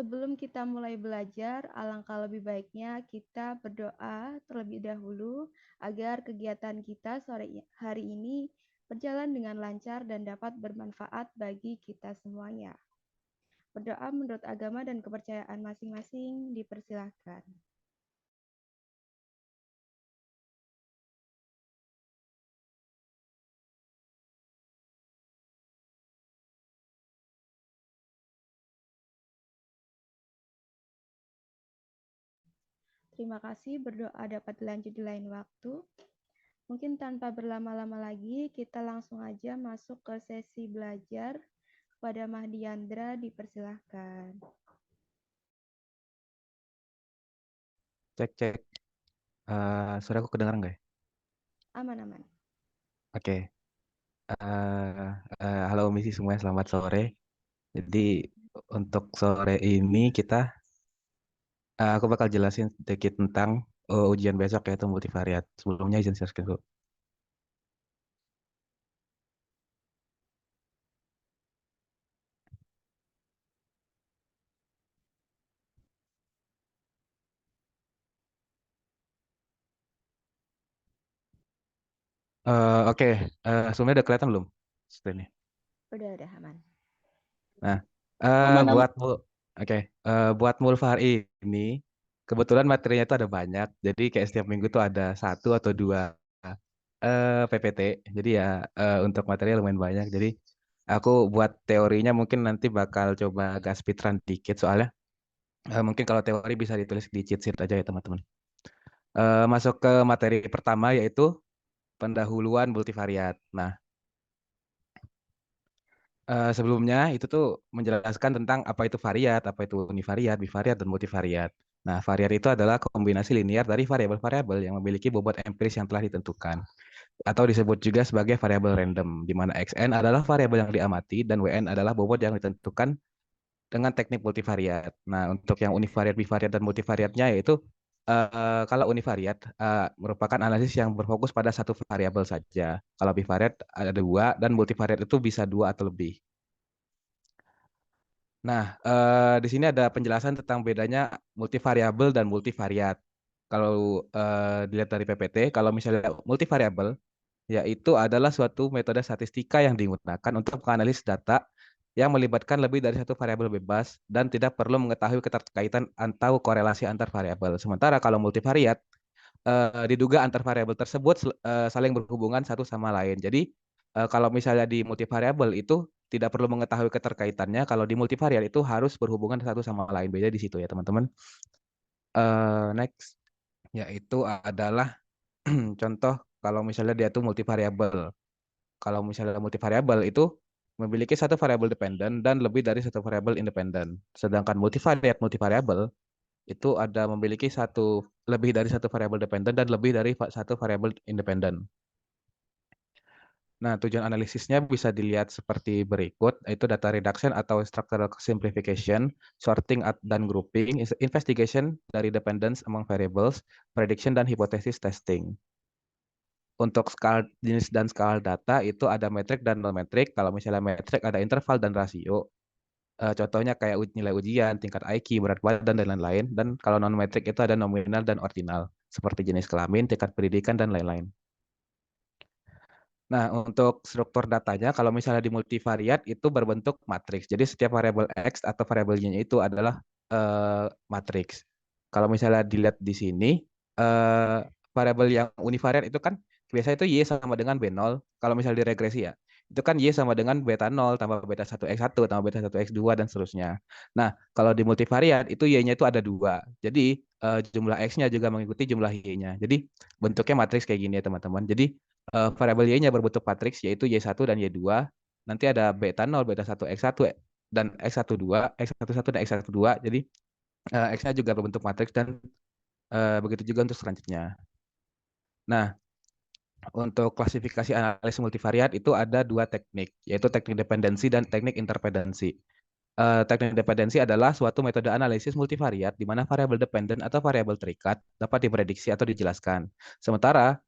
Sebelum kita mulai belajar, alangkah lebih baiknya kita berdoa terlebih dahulu agar kegiatan kita sore hari ini berjalan dengan lancar dan dapat bermanfaat bagi kita semuanya. Berdoa menurut agama dan kepercayaan masing-masing dipersilahkan. Terima kasih, berdoa dapat dilanjut di lain waktu. Mungkin tanpa berlama-lama lagi, kita langsung aja masuk ke sesi belajar. Kepada Mahdiandra dipersilahkan. Cek, cek. Suara aku kedengeran nggak ya? Aman-aman. Oke. Halo Misi semuanya, selamat sore. Jadi untuk sore ini aku bakal jelasin sedikit tentang ujian besok yaitu multivariat. Sebelumnya izin share screen dulu. Oke, Sebelumnya udah kelihatan belum screen-nya? Udah aman. Nah, Aman-aman. buat mulvar ini kebetulan materinya itu ada banyak. Jadi kayak setiap minggu tuh ada satu atau dua PPT. Jadi ya untuk materi lumayan banyak. Jadi aku buat teorinya mungkin nanti bakal coba agak speedrun dikit soalnya mungkin kalau teori bisa ditulis di cheat sheet aja ya teman-teman. Masuk ke materi pertama yaitu pendahuluan multivariat. Nah, sebelumnya itu tuh menjelaskan tentang apa itu variat, apa itu univariat, bivariat, dan multivariat. Nah, variat itu adalah kombinasi linear dari variabel-variabel yang memiliki bobot empiris yang telah ditentukan, atau disebut juga sebagai variabel random, di mana xn adalah variabel yang diamati dan wn adalah bobot yang ditentukan dengan teknik multivariat. Nah, untuk yang univariat, bivariat, dan multivariatnya yaitu kalau univariat merupakan analisis yang berfokus pada satu variabel saja. Kalau bivariat ada dua, dan multivariat itu bisa dua atau lebih. Nah, di sini ada penjelasan tentang bedanya multivariabel dan multivariat. Kalau dilihat dari PPT, kalau misalnya multivariabel, yaitu adalah suatu metode statistika yang digunakan untuk menganalisis data yang melibatkan lebih dari satu variabel bebas dan tidak perlu mengetahui keterkaitan atau korelasi antar variabel. Sementara kalau multivariat, diduga antar variabel tersebut saling berhubungan satu sama lain. Jadi kalau misalnya di multivariabel itu tidak perlu mengetahui keterkaitannya, kalau di multivariat itu harus berhubungan satu sama lain. Beda di situ ya teman-teman. Next, yaitu adalah contoh kalau misalnya dia tuh multivariabel. Kalau misalnya multivariabel itu memiliki satu variabel dependen dan lebih dari satu variabel independen. Sedangkan multivariabel itu ada memiliki lebih dari satu variabel dependen dan lebih dari satu variabel independen. Nah, tujuan analisisnya bisa dilihat seperti berikut, yaitu data reduction atau structural simplification, sorting dan grouping, investigation dari dependence among variables, prediction dan hypothesis testing. Untuk skala jenis dan skala data itu ada metrik dan non metrik. Kalau misalnya metrik ada interval dan rasio. Contohnya kayak nilai ujian, tingkat IQ, berat badan, dan lain-lain. Dan kalau non metrik itu ada nominal dan ordinal, seperti jenis kelamin, tingkat pendidikan, dan lain-lain. Nah, untuk struktur datanya, kalau misalnya di multivariat itu berbentuk matriks. Jadi setiap variabel X atau variabel Y-nya itu adalah matriks. Kalau misalnya dilihat di sini, eh, variabel yang univariat itu kan biasanya itu Y sama dengan B0. Kalau misalnya diregresi ya, itu kan Y sama dengan beta 0 tambah beta 1X1 tambah beta 1X2 dan seterusnya. Nah, kalau di multivariat itu Y-nya itu ada dua. Jadi jumlah X-nya juga mengikuti jumlah Y-nya. Jadi bentuknya matriks kayak gini ya teman-teman. Jadi variabel Y-nya berbentuk matriks yaitu Y1 dan Y2. Nanti ada beta 0, beta 1, X1 dan X12, X11 dan X12. Jadi X-nya juga berbentuk matriks dan begitu juga untuk selanjutnya. Nah, untuk klasifikasi analisis multivariat itu ada dua teknik, yaitu teknik dependensi dan teknik interpedensi. Teknik dependensi adalah suatu metode analisis multivariat di mana variabel dependen atau variabel terikat dapat diprediksi atau dijelaskan. Sementara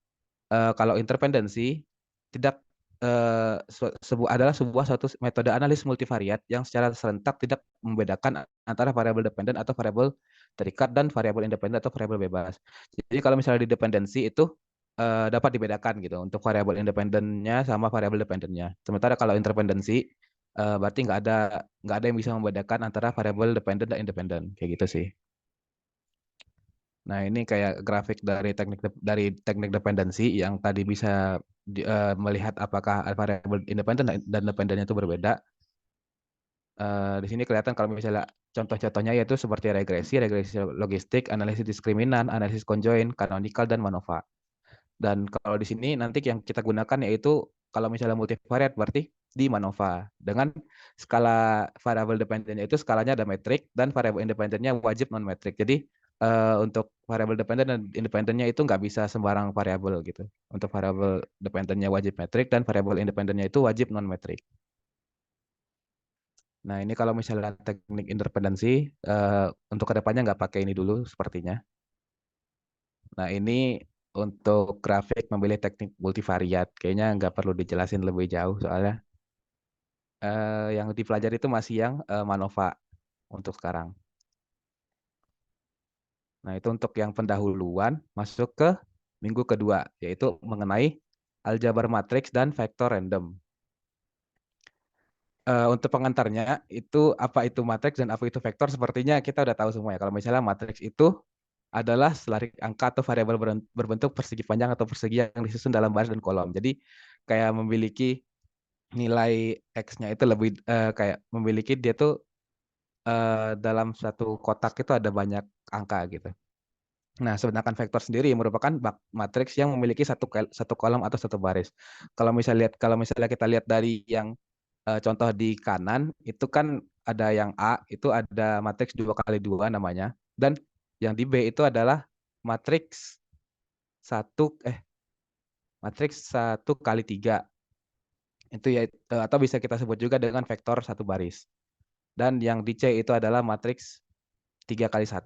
kalau interpendensi tidak adalah sebuah suatu metode analisis multivariat yang secara serentak tidak membedakan antara variabel dependen atau variabel terikat dan variabel independen atau variabel bebas. Jadi kalau misalnya di dependensi itu dapat dibedakan gitu untuk variabel independennya sama variabel dependennya. Sementara kalau interdependensi berarti nggak ada yang bisa membedakan antara variabel dependen dan independen kayak gitu sih. Nah, ini kayak grafik dari teknik dependensi yang tadi bisa melihat apakah variabel independen dan dependennya itu berbeda. Di sini kelihatan kalau misalnya contoh-contohnya yaitu seperti regresi, regresi logistik, analisis diskriminan, analisis conjoint, canonical, dan MANOVA. Dan kalau di sini nanti yang kita gunakan yaitu kalau misalnya multivariat berarti di MANOVA dengan skala variabel dependennya itu skalanya ada metrik dan variabel independennya wajib non metrik. Jadi untuk variabel dependen dan independennya itu nggak bisa sembarang variabel gitu. Untuk variabel dependennya wajib metrik dan variabel independennya itu wajib non metrik. Nah, ini kalau misalnya teknik interdependensi, untuk kedepannya nggak pakai ini dulu sepertinya. Nah, ini untuk grafik memilih teknik multivariat. Kayaknya nggak perlu dijelasin lebih jauh soalnya yang dipelajari itu masih yang MANOVA untuk sekarang. Nah, itu untuk yang pendahuluan masuk ke minggu kedua, yaitu mengenai aljabar matriks dan vektor random. Untuk pengantarnya itu apa itu matriks dan apa itu vektor sepertinya kita udah tahu semua ya. Kalau misalnya matriks itu adalah selarik angka atau variabel berbentuk persegi panjang atau persegi yang disusun dalam baris dan kolom. Jadi kayak memiliki nilai X-nya itu lebih kayak memiliki dia tuh dalam satu kotak itu ada banyak angka gitu. Nah, sedangkan vektor sendiri merupakan matriks yang memiliki satu kolom atau satu baris. Kalau misalnya kita lihat dari yang contoh di kanan itu kan ada yang A itu ada matriks 2 kali 2 namanya dan yang di B itu adalah matriks satu matriks 1 kali 3 itu ya atau bisa kita sebut juga dengan vektor satu baris. Dan yang di C itu adalah matriks 3 kali 1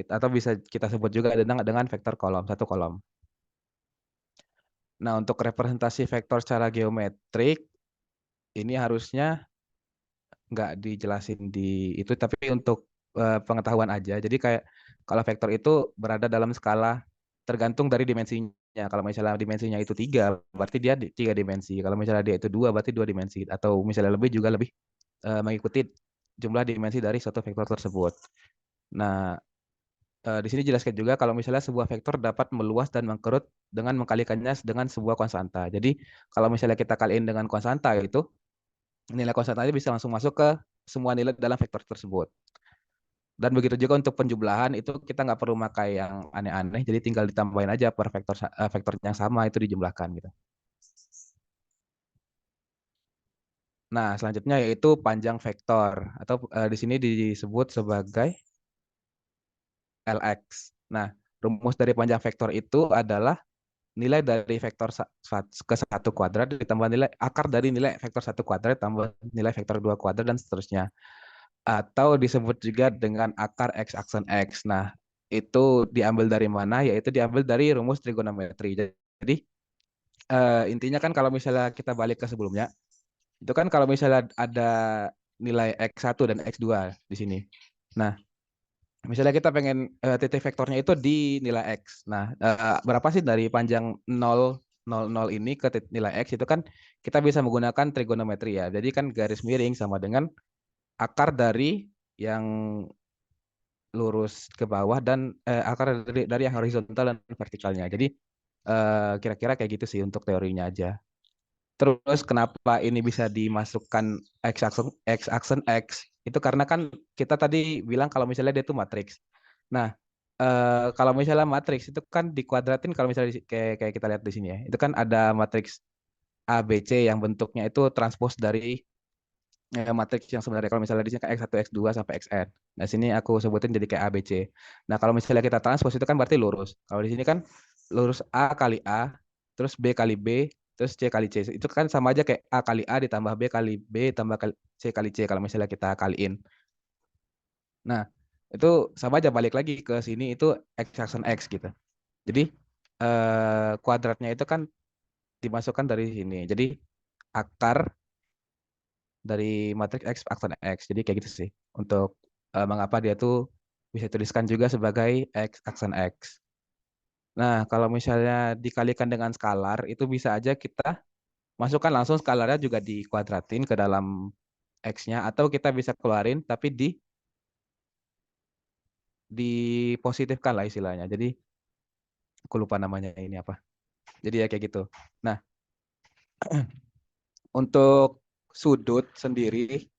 atau bisa kita sebut juga dengan vektor kolom satu kolom. Nah, untuk representasi vektor secara geometrik ini harusnya nggak dijelasin di itu, tapi untuk pengetahuan aja. Jadi kayak kalau vektor itu berada dalam skala tergantung dari dimensinya. Kalau misalnya dimensinya itu 3, berarti dia 3 dimensi. Kalau misalnya dia itu 2, berarti 2 dimensi. Atau misalnya lebih juga lebih mengikuti jumlah dimensi dari suatu vektor tersebut. Nah, di sini jelaskan juga kalau misalnya sebuah vektor dapat meluas dan mengkerut dengan mengkalikannya dengan sebuah konstanta. Jadi kalau misalnya kita kaliin dengan konstanta itu, nilai konstantanya bisa langsung masuk ke semua nilai dalam vektor tersebut. Dan begitu juga untuk penjumlahan itu kita nggak perlu pakai yang aneh-aneh, jadi tinggal ditambahin aja per vektor yang sama itu dijumlahkan gitu. Nah, selanjutnya yaitu panjang vektor atau di sini disebut sebagai Lx. Nah, rumus dari panjang vektor itu adalah nilai dari vektor ke 1 kuadrat ditambah nilai akar dari nilai vektor 1 kuadrat tambah nilai vektor 2 kuadrat dan seterusnya. Atau disebut juga dengan akar X aksen X. Nah, itu diambil dari mana? Yaitu diambil dari rumus trigonometri. Jadi intinya kan kalau misalnya kita balik ke sebelumnya, itu kan kalau misalnya ada nilai X1 dan X2 di sini. Nah, misalnya kita pengen titik vektornya itu di nilai X. Nah, berapa sih dari panjang 0, 0, 0 ini ke nilai X itu kan kita bisa menggunakan trigonometri ya. Jadi kan garis miring sama dengan akar dari yang lurus ke bawah dan akar dari yang horizontal dan vertikalnya. Jadi kira-kira kayak gitu sih untuk teorinya aja. Terus kenapa ini bisa dimasukkan X aksen X? Itu karena kan kita tadi bilang kalau misalnya dia itu matriks. Nah, kalau misalnya matriks itu kan dikuadratin kalau misalnya kayak kita lihat di sini ya. Itu kan ada matriks A, B, C yang bentuknya itu transpos dari matriks yang sebenarnya kalau misalnya di sini kan X1, X2 sampai Xn. Nah, sini aku sebutin jadi kayak A, B, C. Nah, kalau misalnya kita transpos itu kan berarti lurus. Kalau di sini kan lurus A kali A, terus B kali B, terus C kali C. Itu kan sama aja kayak A kali A ditambah B kali B tambah C kali C kalau misalnya kita kaliin. Nah, itu sama aja balik lagi ke sini itu X aksen X gitu. Jadi kuadratnya itu kan dimasukkan dari sini. Jadi akar dari matriks X aksen X. Jadi kayak gitu sih. Untuk mengapa dia tuh bisa dituliskan juga sebagai X aksen X. Nah, kalau misalnya dikalikan dengan skalar, itu bisa aja kita masukkan langsung skalarnya juga dikuadratin ke dalam X-nya, atau kita bisa keluarin tapi dipositifkan lah istilahnya. Jadi aku lupa namanya ini apa. Jadi ya kayak gitu. Nah, untuk sudut sendiri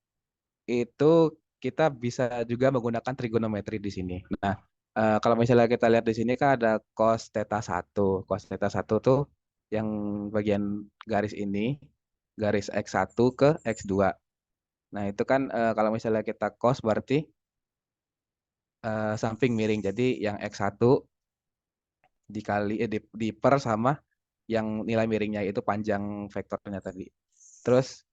itu kita bisa juga menggunakan trigonometri di sini. Nah, kalau misalnya kita lihat di sini kan ada cos theta 1. Cos theta 1 tuh yang bagian garis ini, garis X1 ke X2. Nah, itu kan kalau misalnya kita cos berarti samping miring. Jadi yang X1 dikali di per sama yang nilai miringnya itu panjang vektornya tadi. Terus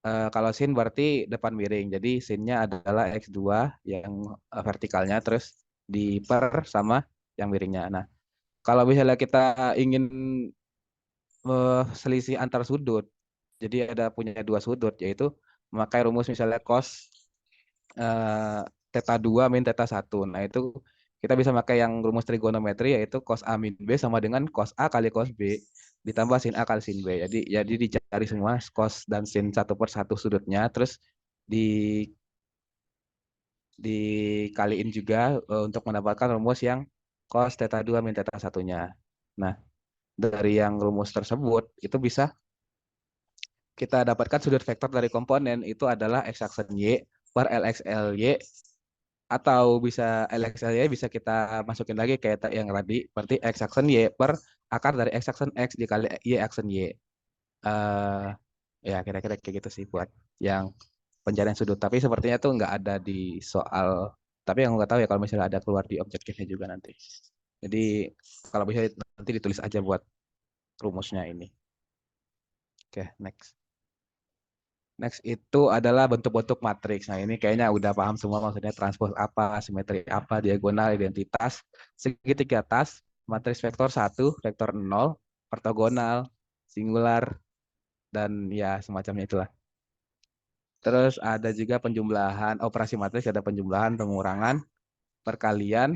kalau sin berarti depan miring. Jadi sinnya adalah X2 yang vertikalnya terus di per sama yang miringnya. Nah, kalau misalnya kita ingin selisih antar sudut, jadi ada punya dua sudut yaitu memakai rumus misalnya cos theta 2 min theta 1. Nah, itu kita bisa pakai yang rumus trigonometri yaitu cos A min B sama dengan cos A kali cos B ditambah sin A kali sin B. Jadi dicari semua cos dan sin satu per satu sudutnya, terus di dikaliin juga untuk mendapatkan rumus yang cos theta 2 min theta satunya. Nah, dari yang rumus tersebut itu bisa kita dapatkan sudut vektor dari komponen itu adalah x aksen Y per LX LY, atau bisa LXLY bisa kita masukin lagi kayak yang tadi, berarti X aksen Y per akar dari X aksen X dikali Y aksen Y. eh Ya kira-kira kayak gitu sih buat yang pencarian sudut. Tapi sepertinya tuh nggak ada di soal. Tapi yang nggak tahu ya kalau misalnya ada keluar di objektifnya juga nanti. Jadi kalau bisa nanti ditulis aja buat rumusnya ini. Oke, next. Next itu adalah bentuk-bentuk matriks. Nah, ini kayaknya udah paham semua maksudnya transpose apa, simetri apa, diagonal, identitas, segitiga atas, matriks vektor 1, vektor 0, ortogonal, singular, dan ya semacamnya itulah. Terus ada juga penjumlahan, operasi matriks ada penjumlahan, pengurangan, perkalian,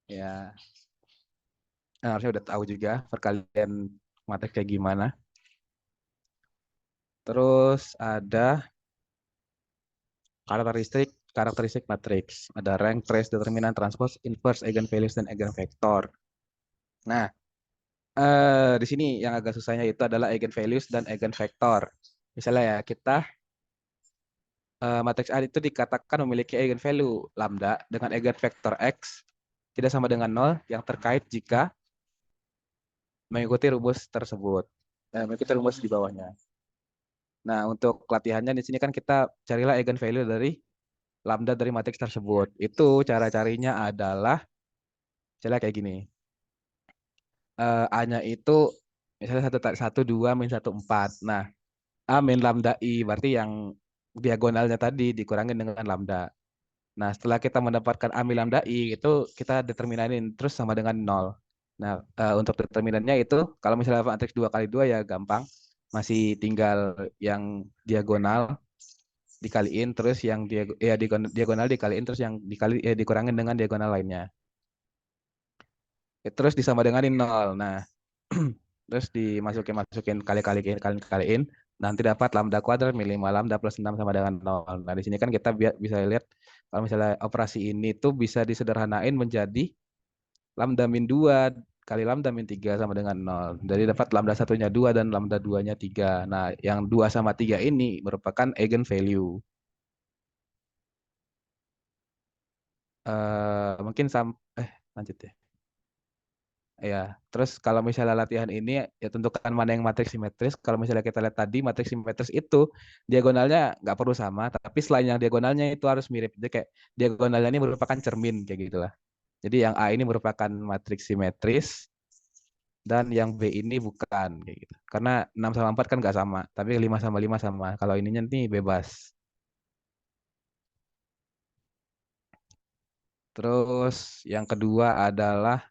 ya harusnya udah tahu juga perkalian matriks kayak gimana. Terus ada karakteristik karakteristik matriks. Ada rank, trace, determinan, transpose, inverse, eigenvalues, dan eigenvektor. Nah, di sini yang agak susahnya itu adalah eigenvalues dan eigenvektor. Misalnya ya, kita matriks A itu dikatakan memiliki eigenvalue lambda dengan eigenvektor X tidak sama dengan 0 yang terkait jika mengikuti rumus tersebut. Mengikuti rumus di bawahnya. Nah, untuk latihannya di sini kan kita carilah eigenvalue dari lambda dari matriks tersebut. Itu cara carinya adalah misalnya kayak gini. A-nya itu misalnya 1, 2 min 1, 4. Nah, A min lambda I berarti yang diagonalnya tadi dikurangin dengan lambda. Nah, setelah kita mendapatkan A min lambda I itu kita determinanin terus sama dengan 0. Nah, untuk determinannya itu kalau misalnya matriks 2 kali 2 ya gampang. Masih tinggal yang diagonal dikaliin terus yang diagonal dikaliin terus yang dikurangin dengan diagonal lainnya. Terus disama denganin 0. Nah, terus masukin kaliin, nanti dapat lambda kuadrat min 5 lambda plus 6 sama dengan 0. Nah, di sini kan kita bisa lihat kalau misalnya operasi ini tuh bisa disederhanain menjadi lambda min 2 kali lambda min 3 sama dengan 0. Jadi dapat lambda satunya 2 dan lambda 2-nya 3. Nah, yang 2 sama 3 ini merupakan eigenvalue. Mungkin lanjut ya. Ya, terus kalau misalnya latihan ini ya tentukan mana yang matriks simetris. Kalau misalnya kita lihat tadi matriks simetris itu diagonalnya nggak perlu sama, tapi selain yang diagonalnya itu harus mirip. Jadi kayak diagonalnya ini merupakan cermin kayak gitulah. Jadi yang A ini merupakan matriks simetris dan yang B ini bukan kayak gitu. Karena 6 sama 4 kan nggak sama, tapi 5 sama 5 sama. Kalau ininya nih bebas. Terus yang kedua adalah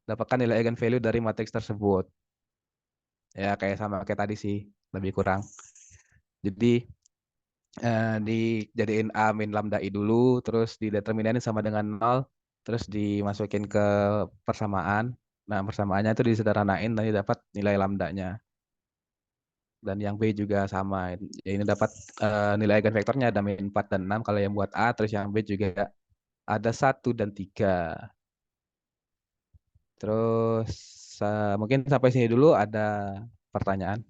dapatkan nilai eigenvalue dari matriks tersebut. Ya kayak sama kayak tadi sih, lebih kurang. Jadi dijadiin A min lambda I dulu, terus dideterminanin sama dengan 0, terus dimasukin ke persamaan. Nah, persamaannya itu disederhanain, nanti dapat nilai lambdanya. Dan yang B juga sama. Ya, ini dapat nilai eigenvektornya ada min 4 dan 6 kalau yang buat A, terus yang B juga ada 1 dan 3. Terus mungkin sampai sini dulu ada pertanyaan.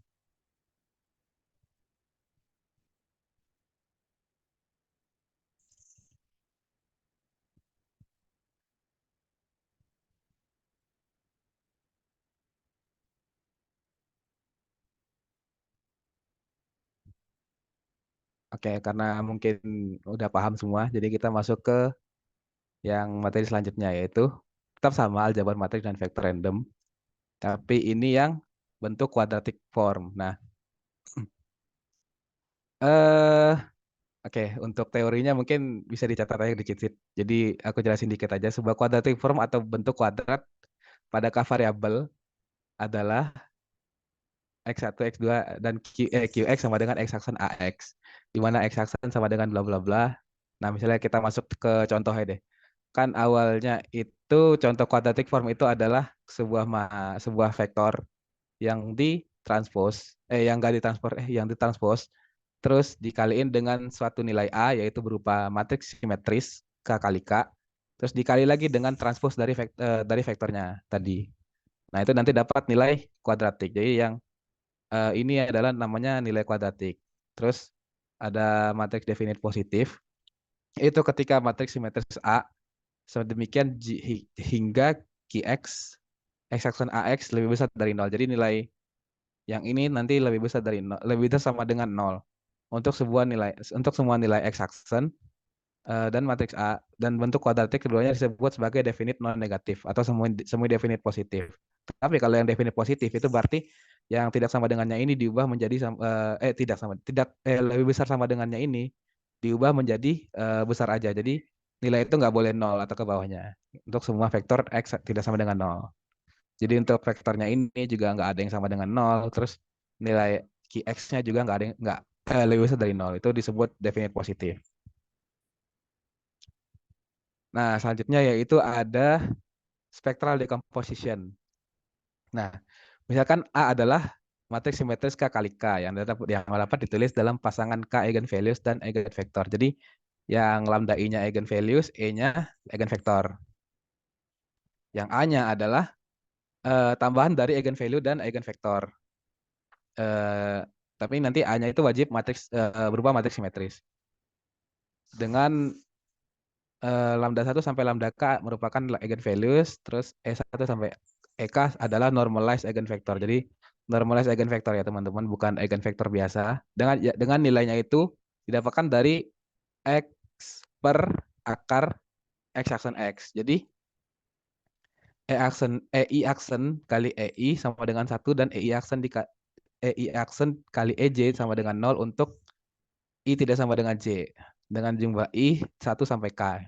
Oke, karena mungkin udah paham semua, jadi kita masuk ke yang materi selanjutnya yaitu tetap sama aljabar matrik dan vektor random, tapi ini yang bentuk quadratic form. Nah, eh oke, untuk teorinya mungkin bisa dicatat aja dikit-dikit. Jadi aku jelasin dikit aja. Sebuah quadratic form atau bentuk kuadrat pada k variabel adalah X1, X2, dan QX sama dengan X aksen AX. Di mana X aksen sama dengan bla bla bla. Nah, misalnya kita masuk ke contohnya deh. Kan awalnya itu contoh quadratic form itu adalah sebuah vektor yang ditranspos, yang enggak ditranspos, yang ditranspos, terus dikaliin dengan suatu nilai A, yaitu berupa matriks simetris K kali K, terus dikali lagi dengan transpos dari vektornya tadi. Nah, itu nanti dapat nilai kuadratik. Jadi yang ini adalah namanya nilai kuadratik. Terus ada matriks definit positif. Itu ketika matriks simetris A sedemikian hingga QX, X aksen AX lebih besar dari 0. Jadi nilai yang ini nanti lebih besar dari 0, lebih besar sama dengan 0. Untuk semua nilai X aksen dan matriks A, dan bentuk kuadratik keduanya disebut sebagai definit non negatif atau semi definit positif. Tapi kalau yang definit positif itu berarti yang tidak sama dengannya ini diubah menjadi tidak lebih besar sama dengannya ini diubah menjadi besar aja. Jadi nilai itu nggak boleh 0 atau ke bawahnya. Untuk semua vektor X tidak sama dengan 0. Jadi untuk vektornya ini juga nggak ada yang sama dengan 0. Terus nilai QX-nya juga nggak ada yang nggak lebih besar dari 0. Itu disebut definite positif. Nah, selanjutnya yaitu ada spectral decomposition. Nah, misalkan A adalah matriks simetris K kali K yang dapat ditulis dalam pasangan K eigenvalues dan eigenvektor. Jadi yang lambda I-nya eigenvalues, E-nya eigenvektor. Yang A-nya adalah tambahan dari eigenvalue dan eigenvektor. Eh, tapi nanti A-nya itu wajib berupa matriks simetris. Dengan lambda 1 sampai lambda K merupakan eigenvalues, terus E1 sampai EK adalah normalized eigenvector. Jadi normalized eigenvector ya teman-teman, bukan eigenvector biasa. Dengan nilainya itu didapatkan dari X per akar X aksen X. Jadi EI aksen kali EI sama dengan 1 dan EI aksen kali EJ sama dengan 0 untuk I tidak sama dengan J. Dengan jumlah I 1 sampai K.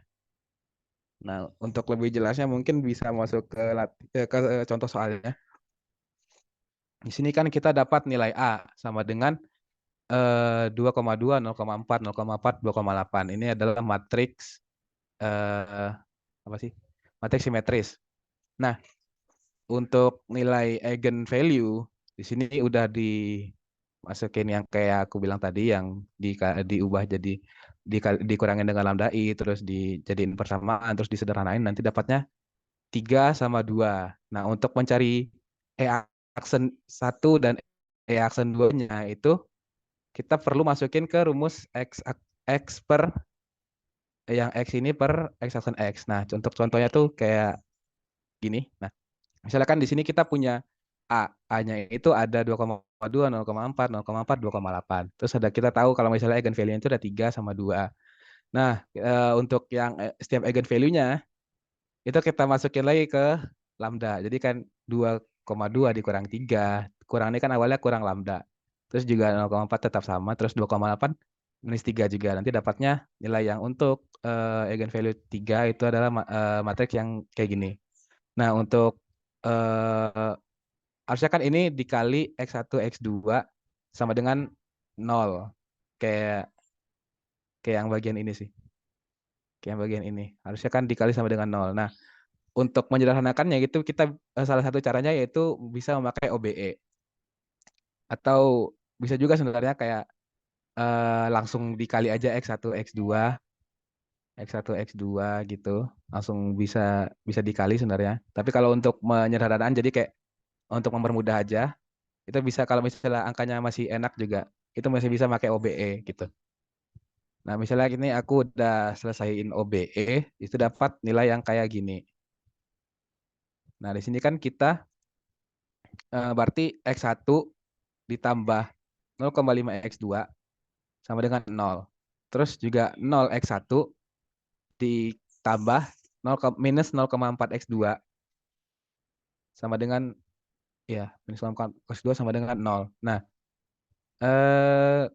Nah, untuk lebih jelasnya mungkin bisa masuk ke contoh soalnya. Di sini kan kita dapat nilai A sama dengan 2,2, 0,4, 0,4, 2,8. Ini adalah matriks eh, apa sih? Matriks simetris. Nah, untuk nilai eigenvalue di sini udah dimasukin yang kayak aku bilang tadi yang diubah jadi dikurangin dengan lambda I, terus dijadiin persamaan, terus disederhanain, nanti dapatnya 3 sama 2. Nah, untuk mencari E aksen 1 dan E aksen 2-nya itu kita perlu masukin ke rumus X per yang X ini per X aksen X. Nah, untuk contohnya tuh kayak gini. Nah, misalkan di sini kita punya A. A-nya itu ada 2,2, 0,4, 0,4, 2,8. Terus kita tahu kalau misalnya eigenvalue itu ada 3 sama 2. Nah, untuk yang setiap eigenvalue-nya itu kita masukin lagi ke lambda. Jadi kan 2,2 dikurang 3. Kurang ini kan awalnya kurang lambda. Terus juga 0,4 tetap sama. Terus 2,8 minus 3 juga. Nanti dapatnya nilai yang untuk eigenvalue 3 itu adalah matriks yang kayak gini. Nah, untuk harusnya kan ini dikali X1, X2 sama dengan 0. Kayak kayak yang bagian ini sih. Kayak yang bagian ini. Harusnya kan dikali sama dengan 0. Nah, untuk menyederhanakannya itu kita salah satu caranya yaitu bisa memakai OBE. Atau bisa juga sebenarnya kayak langsung dikali aja X1, X2, X1, X2 gitu. Langsung bisa bisa dikali sebenarnya. Tapi kalau untuk menyederhanakan jadi kayak untuk mempermudah aja, itu bisa kalau misalnya angkanya masih enak juga, itu masih bisa pakai OBE gitu. Nah, misalnya ini aku udah selesaiin OBE, itu dapat nilai yang kayak gini. Nah, di sini kan kita berarti X1 ditambah 0,5 X2 sama dengan 0. Terus juga 0 X1 ditambah 0, minus 0,4 X2 sama dengan ya minus 0,4 X2 sama dengan 0. Nah, eh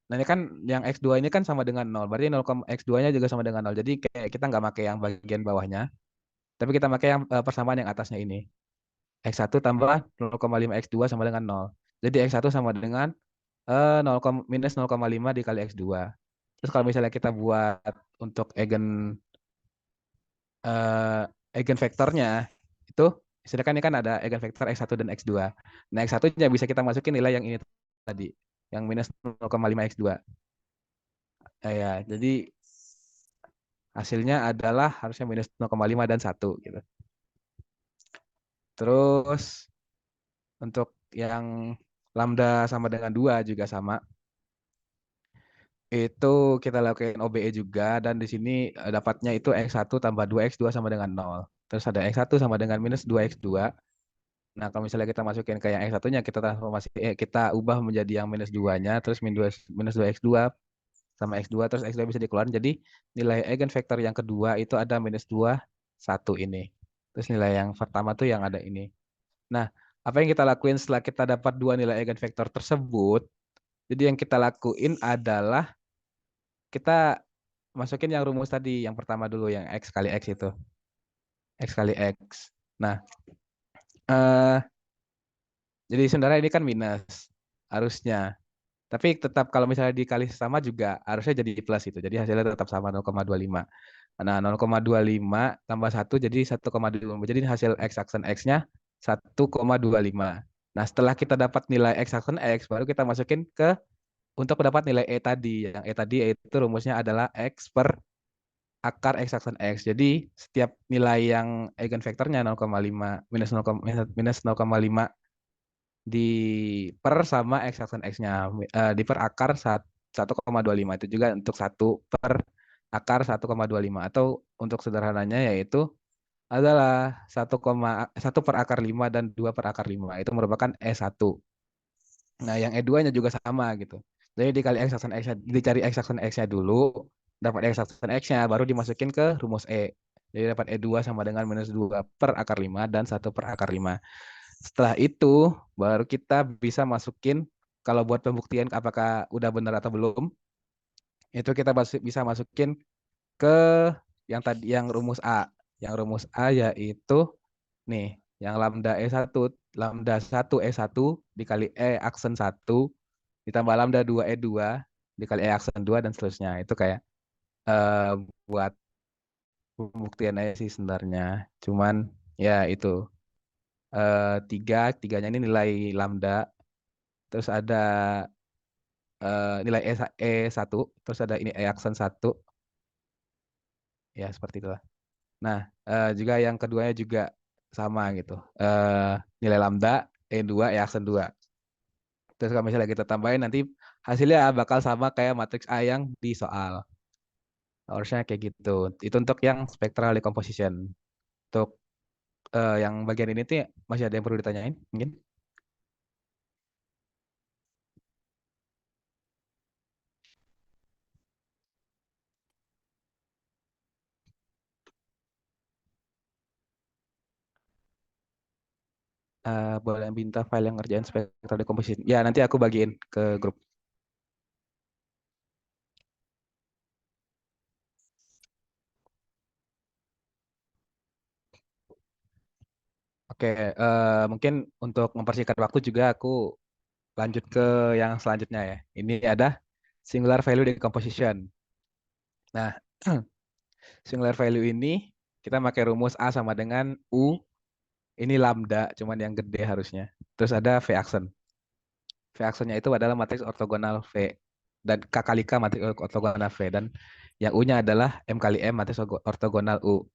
nah ini kan yang X2 ini kan sama dengan 0. Berarti 0, X2-nya juga sama dengan 0. Jadi kayak kita nggak pakai yang bagian bawahnya, tapi kita pakai yang persamaan yang atasnya ini. X1 tambah 0,5 X2 sama dengan 0. Jadi X1 sama dengan 0, minus 0,5 dikali X2. Terus kalau misalnya kita buat untuk eh, eigenvektornya itu misalkan ini kan ada eigenvektor X1 dan X2. Nah, X1-nya bisa kita masukin nilai yang ini tadi, yang minus 0,5 X2. Ya, jadi hasilnya adalah harusnya minus 0,5 dan 1 gitu. Terus untuk yang lambda sama dengan 2 juga sama. Itu kita lakukan OBE juga dan di sini dapatnya itu X1 tambah 2X2 sama dengan 0. Terus ada X1 sama dengan minus 2X2. Nah, kalau misalnya kita masukin ke yang X1-nya kita transformasi kita ubah menjadi yang minus 2-nya terus minus 2X2 sama X2 terus X2 bisa dikeluarin. Jadi nilai eigenvektor yang kedua itu ada minus 2 1 ini. Terus nilai yang pertama tuh yang ada ini. Nah, apa yang kita lakuin setelah kita dapat dua nilai eigenvektor tersebut? Jadi yang kita lakuin adalah kita masukin yang rumus tadi, yang pertama dulu, yang X kali X itu. X kali X. Nah, eh, jadi sebenarnya ini kan minus, harusnya. Tapi tetap kalau misalnya dikali sama juga harusnya jadi plus itu. Jadi hasilnya tetap sama 0,25. Nah, 0,25 tambah 1 jadi 1,25. Jadi hasil X aksen X-nya 1,25. Nah, setelah kita dapat nilai X aksen X, baru kita masukin ke untuk dapat nilai E tadi. Yang E tadi itu rumusnya adalah X per akar X aksen X. Jadi setiap nilai yang eigenvektornya 0,5 minus 0,5 di per sama X aksen X-nya di per akar 1,25 itu juga untuk 1 per akar 1,25 atau untuk sederhananya yaitu adalah 1 per akar 5 dan 2 per akar 5 itu merupakan E1. Nah, yang E2-nya juga sama gitu. Jadi dikali X aksen X, dicari X aksen X-nya dulu, dapat X aksen X-nya baru dimasukin ke rumus E. Jadi dapat E2 sama dengan minus 2 per akar 5 dan 1 per akar 5. Setelah itu baru kita bisa masukin kalau buat pembuktian apakah udah benar atau belum, itu kita bisa masukin ke yang tadi yang rumus A. Yang rumus A yaitu nih, yang lambda 1 E1 dikali E aksen 1 ditambah lambda 2 E2 dikali E aksen 2 dan seterusnya. Itu kayak eh, buat pembuktian aja sih sebenarnya. Cuman ya itu tiganya ini nilai lambda, terus ada nilai E1, terus ada ini E aksen 1, ya seperti itulah. Nah, juga yang keduanya juga sama gitu. Nilai lambda E2 E aksen 2. Terus kalau misalnya kita tambahin nanti hasilnya bakal sama kayak matriks A yang di soal. Harusnya kayak gitu. Itu untuk yang spectral decomposition. Untuk yang bagian ini tuh masih ada yang perlu ditanyain mungkin? Boleh minta file yang ngerjain spectral decomposition. Ya, nanti aku bagiin ke grup. Oke. Oke, mungkin untuk mempersingkat waktu juga aku lanjut ke yang selanjutnya ya. Ini ada singular value decomposition. Nah, singular value ini kita pakai rumus A sama dengan U. Ini lambda, cuman yang gede harusnya. Terus ada V aksen. V aksennya itu adalah matriks ortogonal V. Dan K kali K matriks ortogonal V. Dan yang U-nya adalah M kali M matriks ortogonal U.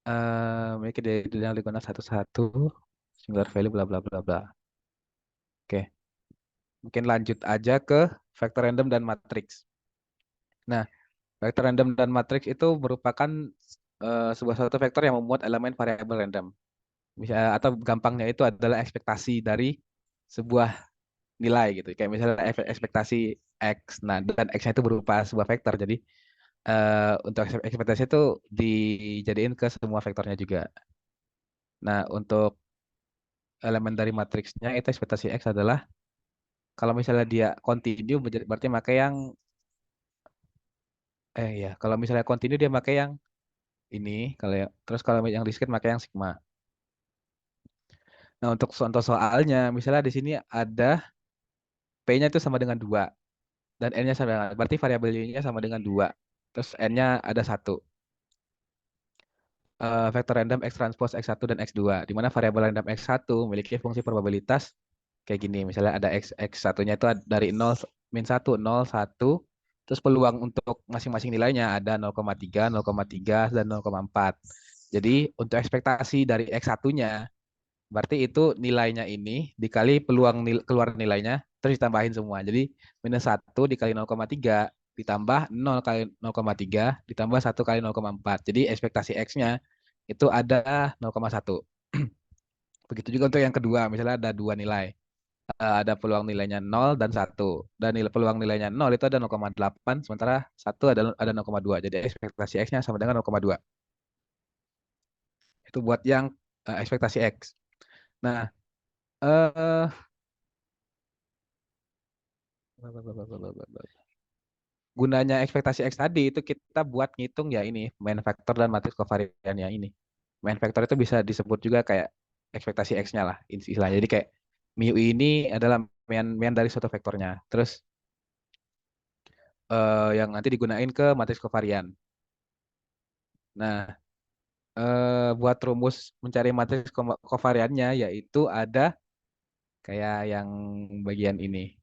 Memiliki yang diagonal satu-satu. Singular value bla bla bla bla. Oke, mungkin lanjut aja ke vektor random dan matriks. Nah, vektor random dan matriks itu merupakan sebuah satu vektor yang memuat elemen variabel random. Atau gampangnya itu adalah ekspektasi dari sebuah nilai gitu. Kayak misalnya ekspektasi X. Nah, dan X-nya itu berupa sebuah vektor. Jadi untuk ekspektasi itu dijadiin ke semua vektornya juga. Nah, untuk elemen dari matriksnya itu ekspektasi X adalah kalau misalnya dia continue berarti pakai yang ya kalau misalnya continue dia pakai yang ini kalau terus kalau yang discrete pakai yang sigma. Nah, untuk contoh soalnya misalnya di sini ada P-nya itu sama dengan 2 dan N-nya sama dengan, berarti variabel Y-nya sama dengan 2. Terus N-nya ada 1. Vektor random X transpose X1 dan X2 di mana variabel random X1 memiliki fungsi probabilitas kayak gini. Misalnya ada X1-nya itu dari 0 min 1 0 1 terus peluang untuk masing-masing nilainya ada 0,3, 0,3 dan 0,4. Jadi untuk ekspektasi dari X1-nya berarti itu nilainya ini dikali peluang keluar nilainya terus ditambahin semua. Jadi minus 1 dikali 0,3 ditambah 0 kali 0,3 ditambah 1 kali 0,4. Jadi ekspektasi X-nya itu ada 0,1. Begitu juga untuk yang kedua, misalnya ada dua nilai. Ada peluang nilainya 0 dan 1. Dan peluang nilainya 0 itu ada 0,8, sementara 1 ada 0,2. Jadi ekspektasi X-nya sama dengan 0,2. Itu buat yang ekspektasi X. Nah, eh gunanya ekspektasi X tadi itu kita buat ngitung ya ini main vektor dan matriks kovariannya ini. Main vektor itu bisa disebut juga kayak ekspektasi X-nya lah istilahnya. Jadi kayak mu ini adalah main dari suatu vektornya. Terus yang nanti digunain ke matriks kovarian. Nah, buat rumus mencari matriks kovariannya yaitu ada kayak yang bagian ini.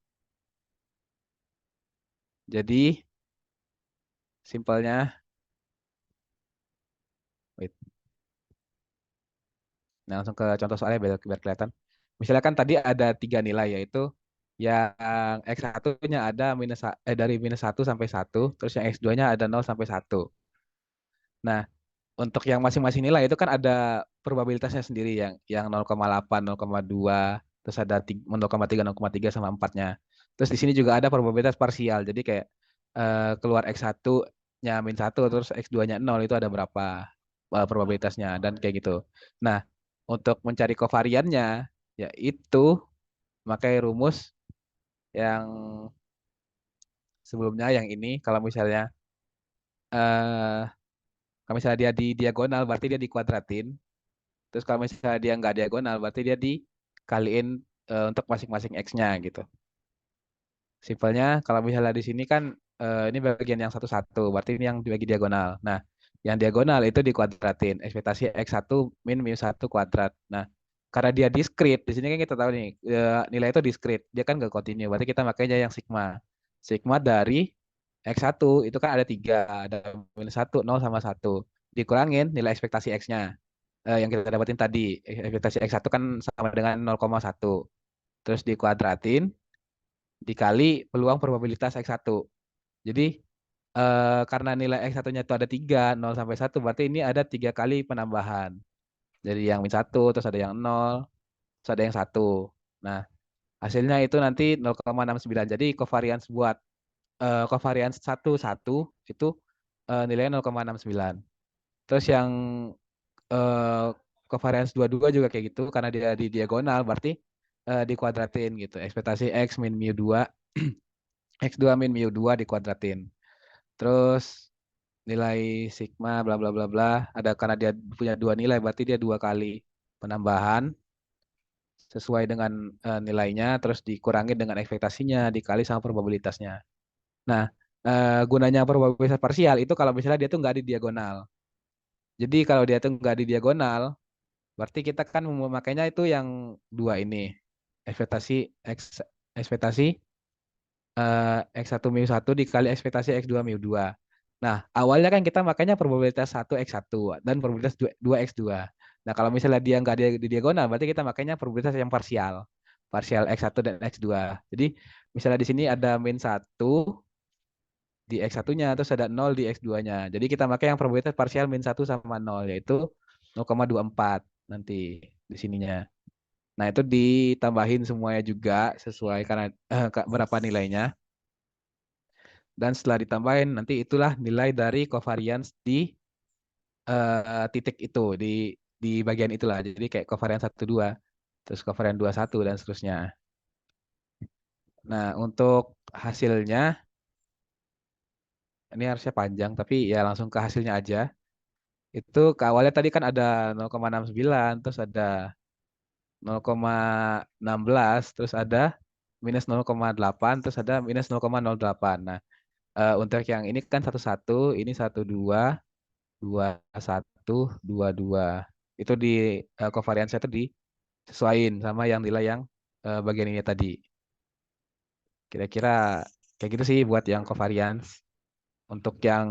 Jadi simpelnya, wait. Nah, langsung ke contoh soalnya biar kelihatan. Misalnya kan tadi ada tiga nilai yaitu yang X1-nya ada dari minus 1 sampai 1, terus yang X2-nya ada 0 sampai 1. Nah, untuk yang masing-masing nilai itu kan ada probabilitasnya sendiri yang 0,8, 0,2, terus ada 0,3, 0,3 sama 4-nya. Terus di sini juga ada probabilitas parsial. Jadi kayak keluar X1-nya min 1 terus X2-nya 0 itu ada berapa probabilitasnya dan kayak gitu. Nah, untuk mencari kovariannya yaitu pakai rumus yang sebelumnya yang ini eh kalau misalnya dia di diagonal berarti dia dikuadratin. Terus kalau misalnya dia nggak diagonal, berarti dia dikaliin untuk masing-masing X-nya gitu. Simpelnya, kalau misalnya di sini kan ini bagian yang satu-satu, berarti ini yang dibagi diagonal. Nah, yang diagonal itu dikuadratin. Ekspektasi X1 min mu 1 kuadrat. Nah, karena dia diskrit, di sini kan kita tahu nih, nilai itu diskrit. Dia kan nggak kontinu, berarti kita makanya yang sigma. Sigma dari X1 itu kan ada 3, ada minus 1, 0 sama 1. Dikurangin nilai ekspektasi X-nya yang kita dapatin tadi. Ekspektasi X1 kan sama dengan 0,1. Terus dikuadratin dikali peluang probabilitas X1. Jadi karena nilai X1-nya itu ada 3 0 sampai 1, berarti ini ada 3 kali penambahan. Jadi yang min 1, terus ada yang 0, terus ada yang 1. Nah, hasilnya itu nanti 0,69. Jadi covariance buat covariance 1, 1 itu nilainya 0,69. Terus yang eh, covariance dua juga kayak gitu karena dia di diagonal berarti dikuadratin gitu. Ekspektasi X min mu 2 X2 min mu 2 dikuadratin. Terus nilai sigma bla bla bla bla. Ada karena dia punya dua nilai, berarti dia dua kali penambahan sesuai dengan nilainya, terus dikurangi dengan ekspektasinya dikali sama probabilitasnya. Nah, gunanya probabilitas parsial itu kalau misalnya dia tuh nggak di diagonal. Jadi kalau dia tuh nggak di diagonal, berarti kita kan memakainya itu yang dua ini, ekspektasi x ekspektasi X1 mu 1 dikali ekspektasi X2 mu 2. Nah, awalnya kan kita makanya probabilitas 1 X1 dan probabilitas 2 X2. Nah, kalau misalnya dia nggak di diagonal, berarti kita makanya probabilitas yang parsial. Parsial X1 dan X2. Jadi, misalnya di sini ada min 1 di X1-nya, terus ada 0 di X2-nya. Jadi, kita pakai yang probabilitas parsial min 1 sama 0, yaitu 0,24 nanti di sininya. Nah, itu ditambahin semuanya juga sesuai karena berapa nilainya. Dan setelah ditambahin nanti itulah nilai dari covariance di titik itu di bagian itulah. Jadi kayak covariance 1 2 terus covariance 2 1 dan seterusnya. Nah, untuk hasilnya ini harusnya panjang tapi ya langsung ke hasilnya aja. Itu ke awalnya tadi kan ada 0,69 terus ada 0,16 terus ada minus 0,8 terus ada minus 0,08. Nah, untuk yang ini kan 1 1, ini 1 2 2 1 2 2 itu di covariance itu disesuaiin sama yang nilai yang bagian ini tadi. Kira-kira kayak gitu sih buat yang covariance. Untuk yang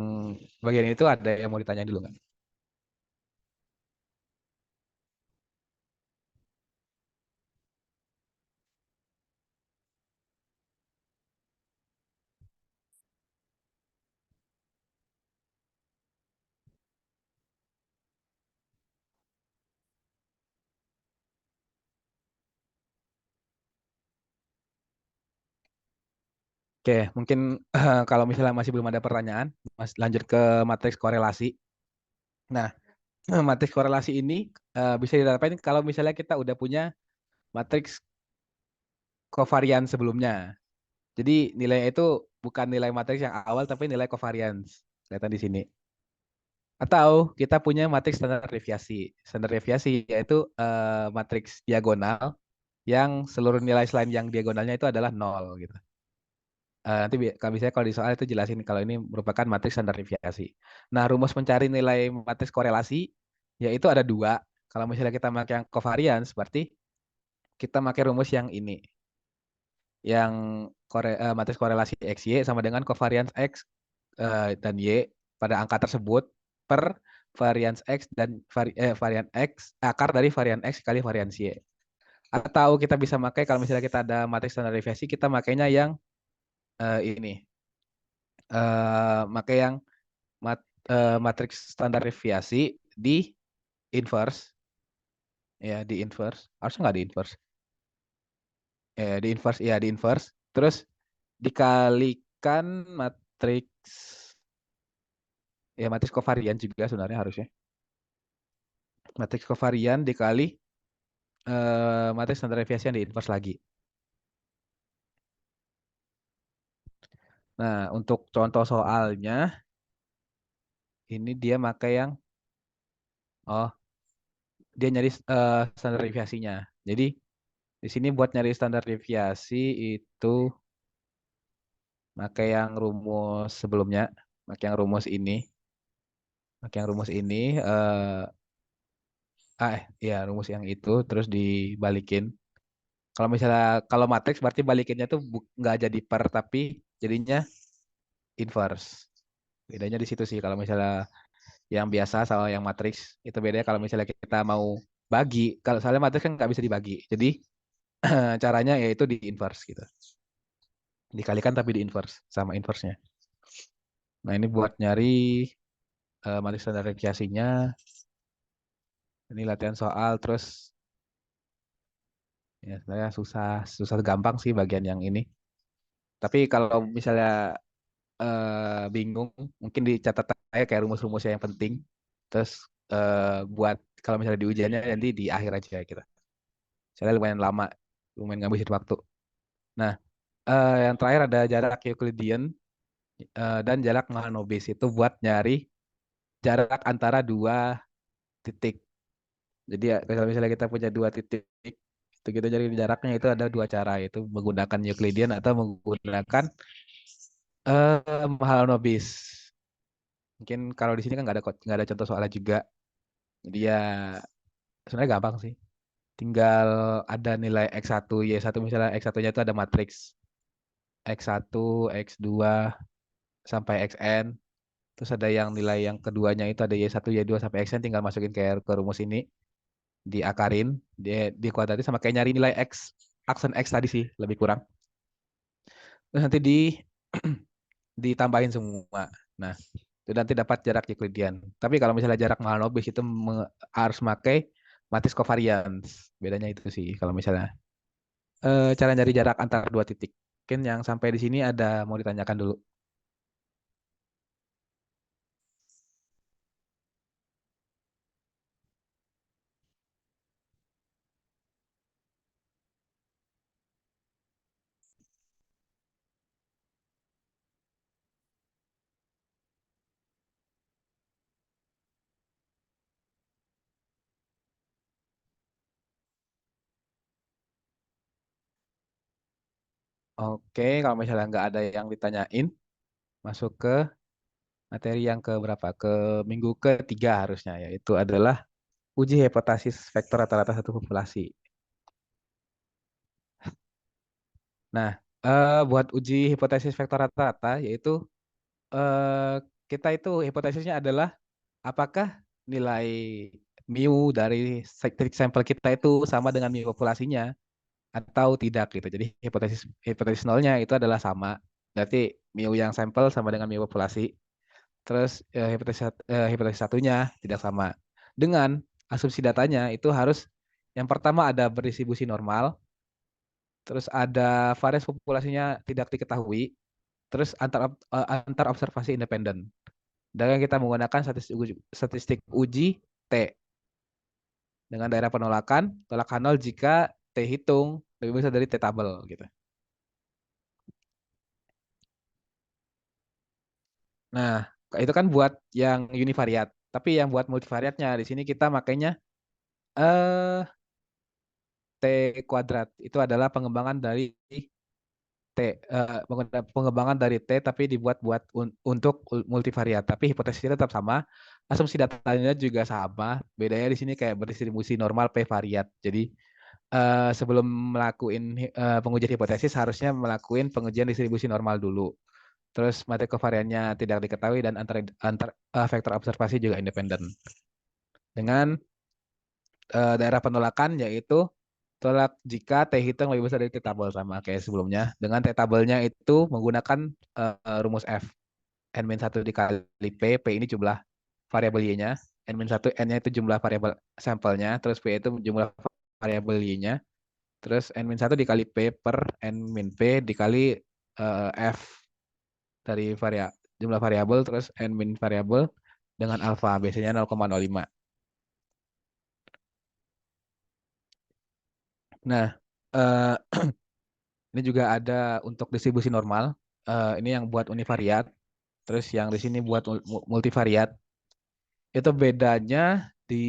bagian itu ada yang mau ditanya dulu nggak? Oke, mungkin kalau misalnya masih belum ada pertanyaan, Mas lanjut ke matriks korelasi. Nah, matriks korelasi ini bisa didapatkan kalau misalnya kita udah punya matriks covariance sebelumnya. Jadi nilainya itu bukan nilai matriks yang awal tapi nilai covariance. Kelihatan di sini. Atau kita punya matriks standar deviasi. Standar deviasi yaitu matriks diagonal yang seluruh nilai selain yang diagonalnya itu adalah nol gitu. Nanti kalau misalnya kalau di soal itu jelasin kalau ini merupakan matriks standar deviasi. Nah, rumus mencari nilai matriks korelasi yaitu ada dua. Kalau misalnya kita pakai yang covariance, berarti kita pakai rumus yang ini, yang matriks korelasi XY sama dengan covariance X dan Y pada angka tersebut per varians X dan varian X, akar dari varian X kali varians Y. Atau kita bisa pakai kalau misalnya kita ada matriks standar deviasi, kita makainya yang ini. Pakai yang matriks standar deviasi di inverse. Ya, di inverse. Harusnya nggak di inverse. Di inverse, ya di inverse. Terus dikalikan matriks, ya matriks kovarian juga sebenarnya harusnya. Matriks kovarian dikali matriks standar deviasi yang di inverse lagi. Nah, untuk contoh soalnya, ini dia pakai yang, oh, dia nyari standar deviasinya. Jadi, di sini buat nyari standar deviasi itu pakai yang rumus sebelumnya, pakai yang rumus ini, pakai yang rumus ini, ya rumus yang itu, terus dibalikin. Kalau misalnya, kalau matriks berarti balikinnya tuh nggak jadi per, tapi jadinya inverse. Bedanya di situ sih, kalau misalnya yang biasa sama yang matriks itu bedanya kalau misalnya kita mau bagi, kalau soalnya matriks kan nggak bisa dibagi, jadi caranya yaitu di inverse gitu, dikalikan tapi di inverse sama inversenya. Nah, ini buat nyari matriks standar deviasinya, ini latihan soal. Terus ya sebenarnya susah susah gampang sih bagian yang ini, tapi kalau misalnya bingung mungkin dicatat aja kayak rumus-rumusnya yang penting, terus buat kalau misalnya di ujiannya nanti di akhir aja gitu. Saya lumayan lama, lumayan ngabisin waktu. Nah, yang terakhir ada jarak Euclidean dan jarak Mahalanobis itu buat nyari jarak antara dua titik. Jadi ya, kalau misalnya kita punya dua titik, itu kita cari jaraknya itu ada dua cara, yaitu menggunakan Euclidean atau menggunakan Mahalanobis. Mungkin kalau di sini kan nggak ada contoh soalnya juga. Jadi ya sebenarnya gampang sih. Tinggal ada nilai X1, Y1, misalnya X1-nya itu ada matriks X1, X2 sampai Xn. Terus ada yang nilai yang keduanya itu ada Y1, Y2 sampai Xn, tinggal masukin ke rumus ini, diakarin, dikuadratin sama kayak nyari nilai X, aksen X tadi sih, lebih kurang. Terus nanti ditambahin semua. Nah, itu nanti dapat jarak Euclidean. Tapi kalau misalnya jarak Mahalanobis itu harus pakai matriks covariance. Bedanya itu sih kalau misalnya cara nyari jarak antara dua titik. Mungkin yang sampai di sini ada mau ditanyakan dulu. Oke, kalau misalnya nggak ada yang ditanyain, masuk ke materi yang ke berapa? Ke minggu ketiga harusnya, yaitu adalah uji hipotesis vektor rata-rata satu populasi. Nah, buat uji hipotesis vektor rata-rata, yaitu eh, kita itu hipotesisnya adalah apakah nilai mu dari titik sampel kita itu sama dengan mu populasinya atau tidak gitu. Jadi hipotesis hipotesis nolnya itu adalah sama. Berarti mu yang sampel sama dengan mu populasi. Terus hipotesis satunya tidak sama. Dengan asumsi datanya itu harus yang pertama ada berdistribusi normal, terus ada variasi populasinya tidak diketahui, terus antar observasi independen. Dan kita menggunakan statistik uji T dengan daerah penolakan, tolak nol jika T hitung lebih besar dari T tabel gitu. Nah, itu kan buat yang univariat. Tapi yang buat multivariatnya di sini kita makainya eh T kuadrat. Itu adalah pengembangan dari T, pengembangan dari T tapi dibuat buat untuk multivariat. Tapi hipotesisnya tetap sama, asumsi datanya juga sama. Bedanya di sini kayak berdistribusi normal P variat. Jadi sebelum melakukan pengujian hipotesis harusnya melakukan pengujian distribusi normal dulu. Terus materi kovariannya tidak diketahui dan antar vektor observasi juga independen. Dengan daerah penolakan yaitu tolak jika T hitung lebih besar dari T tabel sama kayak sebelumnya. Dengan T tabelnya itu menggunakan rumus F. N-1 dikali P ini jumlah variabel Y-nya. N-1, N-nya itu jumlah variabel sampelnya. Terus P itu jumlah variabel Y-nya. Terus N-1 dikali P per N-P dikali F dari jumlah variabel. Terus N- variabel dengan alfa. Biasanya 0,05. Nah, eh, ini juga ada untuk distribusi normal. Ini yang buat univariat. Terus yang di sini buat multivariat. Itu bedanya di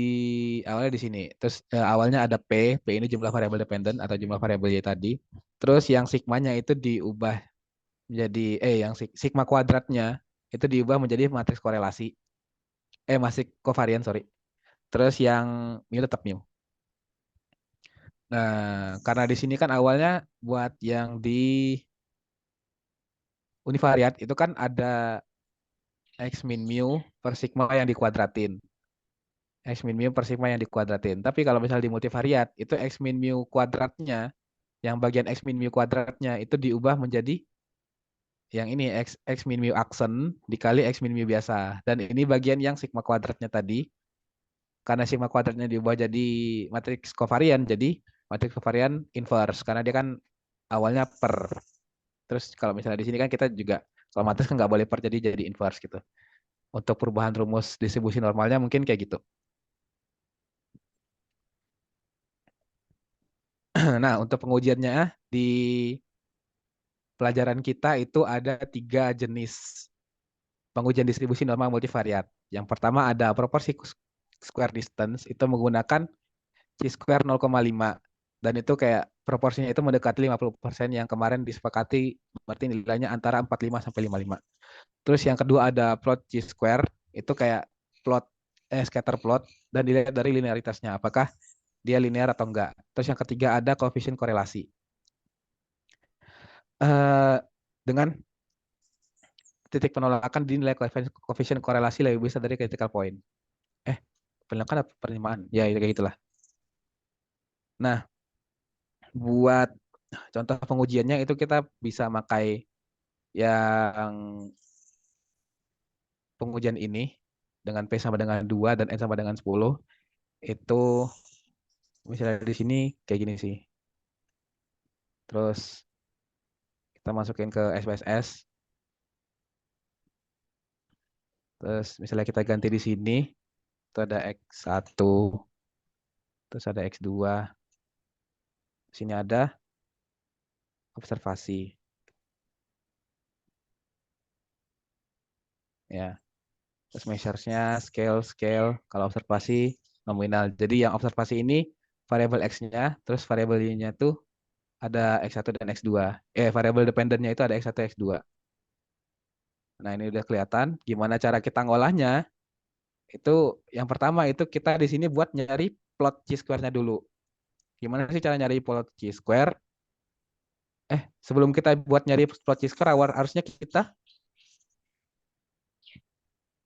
awalnya di sini. Terus awalnya ada P ini jumlah variabel dependen atau jumlah variabel Y tadi. Terus yang sigmanya itu diubah menjadi yang sigma kuadratnya itu diubah menjadi matriks korelasi. Matriks kovarian, sorry. Terus yang mu tetap mu. Nah, karena di sini kan awalnya buat yang di univariat itu kan ada X min mu per sigma yang dikuadratin. X min mu per sigma yang dikuadratin. Tapi kalau misalnya di multivariat, itu X min mu kuadratnya, yang bagian X min mu kuadratnya itu diubah menjadi yang ini X min mu aksen dikali X min mu biasa. Dan ini bagian yang sigma kuadratnya tadi. Karena sigma kuadratnya diubah jadi matriks kovarian, jadi matriks kovarian inverse. Karena dia kan awalnya per. Terus kalau misalnya di sini kan kita juga, kalau matriks kan nggak boleh per, jadi inverse gitu. Untuk perubahan rumus distribusi normalnya mungkin kayak gitu. Nah, untuk pengujiannya di pelajaran kita itu ada 3 jenis pengujian distribusi normal multivariat. Yang pertama ada proporsi square distance, itu menggunakan chi-square 0,5. Dan itu kayak proporsinya itu mendekati 50% yang kemarin disepakati, berarti nilainya antara 45 sampai 55. Terus yang kedua ada plot chi-square, itu kayak plot scatter plot, dan dilihat dari linearitasnya, apakah dia linear atau enggak. Terus yang ketiga ada koefisien korelasi. Dengan titik penolakan dinilai koefisien korelasi lebih besar dari critical point. Penolakan apa penerimaan? Ya, itu kayak gitulah. Nah, buat contoh pengujiannya itu kita bisa pakai yang pengujian ini dengan P sama dengan 2 dan N sama dengan 10. Itu misalnya di sini kayak gini sih. Terus kita masukin ke SPSS. Terus misalnya kita ganti di sini, itu ada X1, terus ada X2. Di sini ada observasi. Ya. Terus measures-nya scale. Kalau observasi nominal. Jadi yang observasi ini variabel X-nya, terus variabel Y-nya tuh ada X1 dan X2. Variabel dependent-nya itu ada X1, X2. Nah, ini udah kelihatan gimana cara kita ngolahnya. Itu yang pertama itu kita di sini buat nyari plot chi-square-nya dulu. Gimana sih cara nyari plot chi-square? Sebelum kita buat nyari plot chi-square, harusnya kita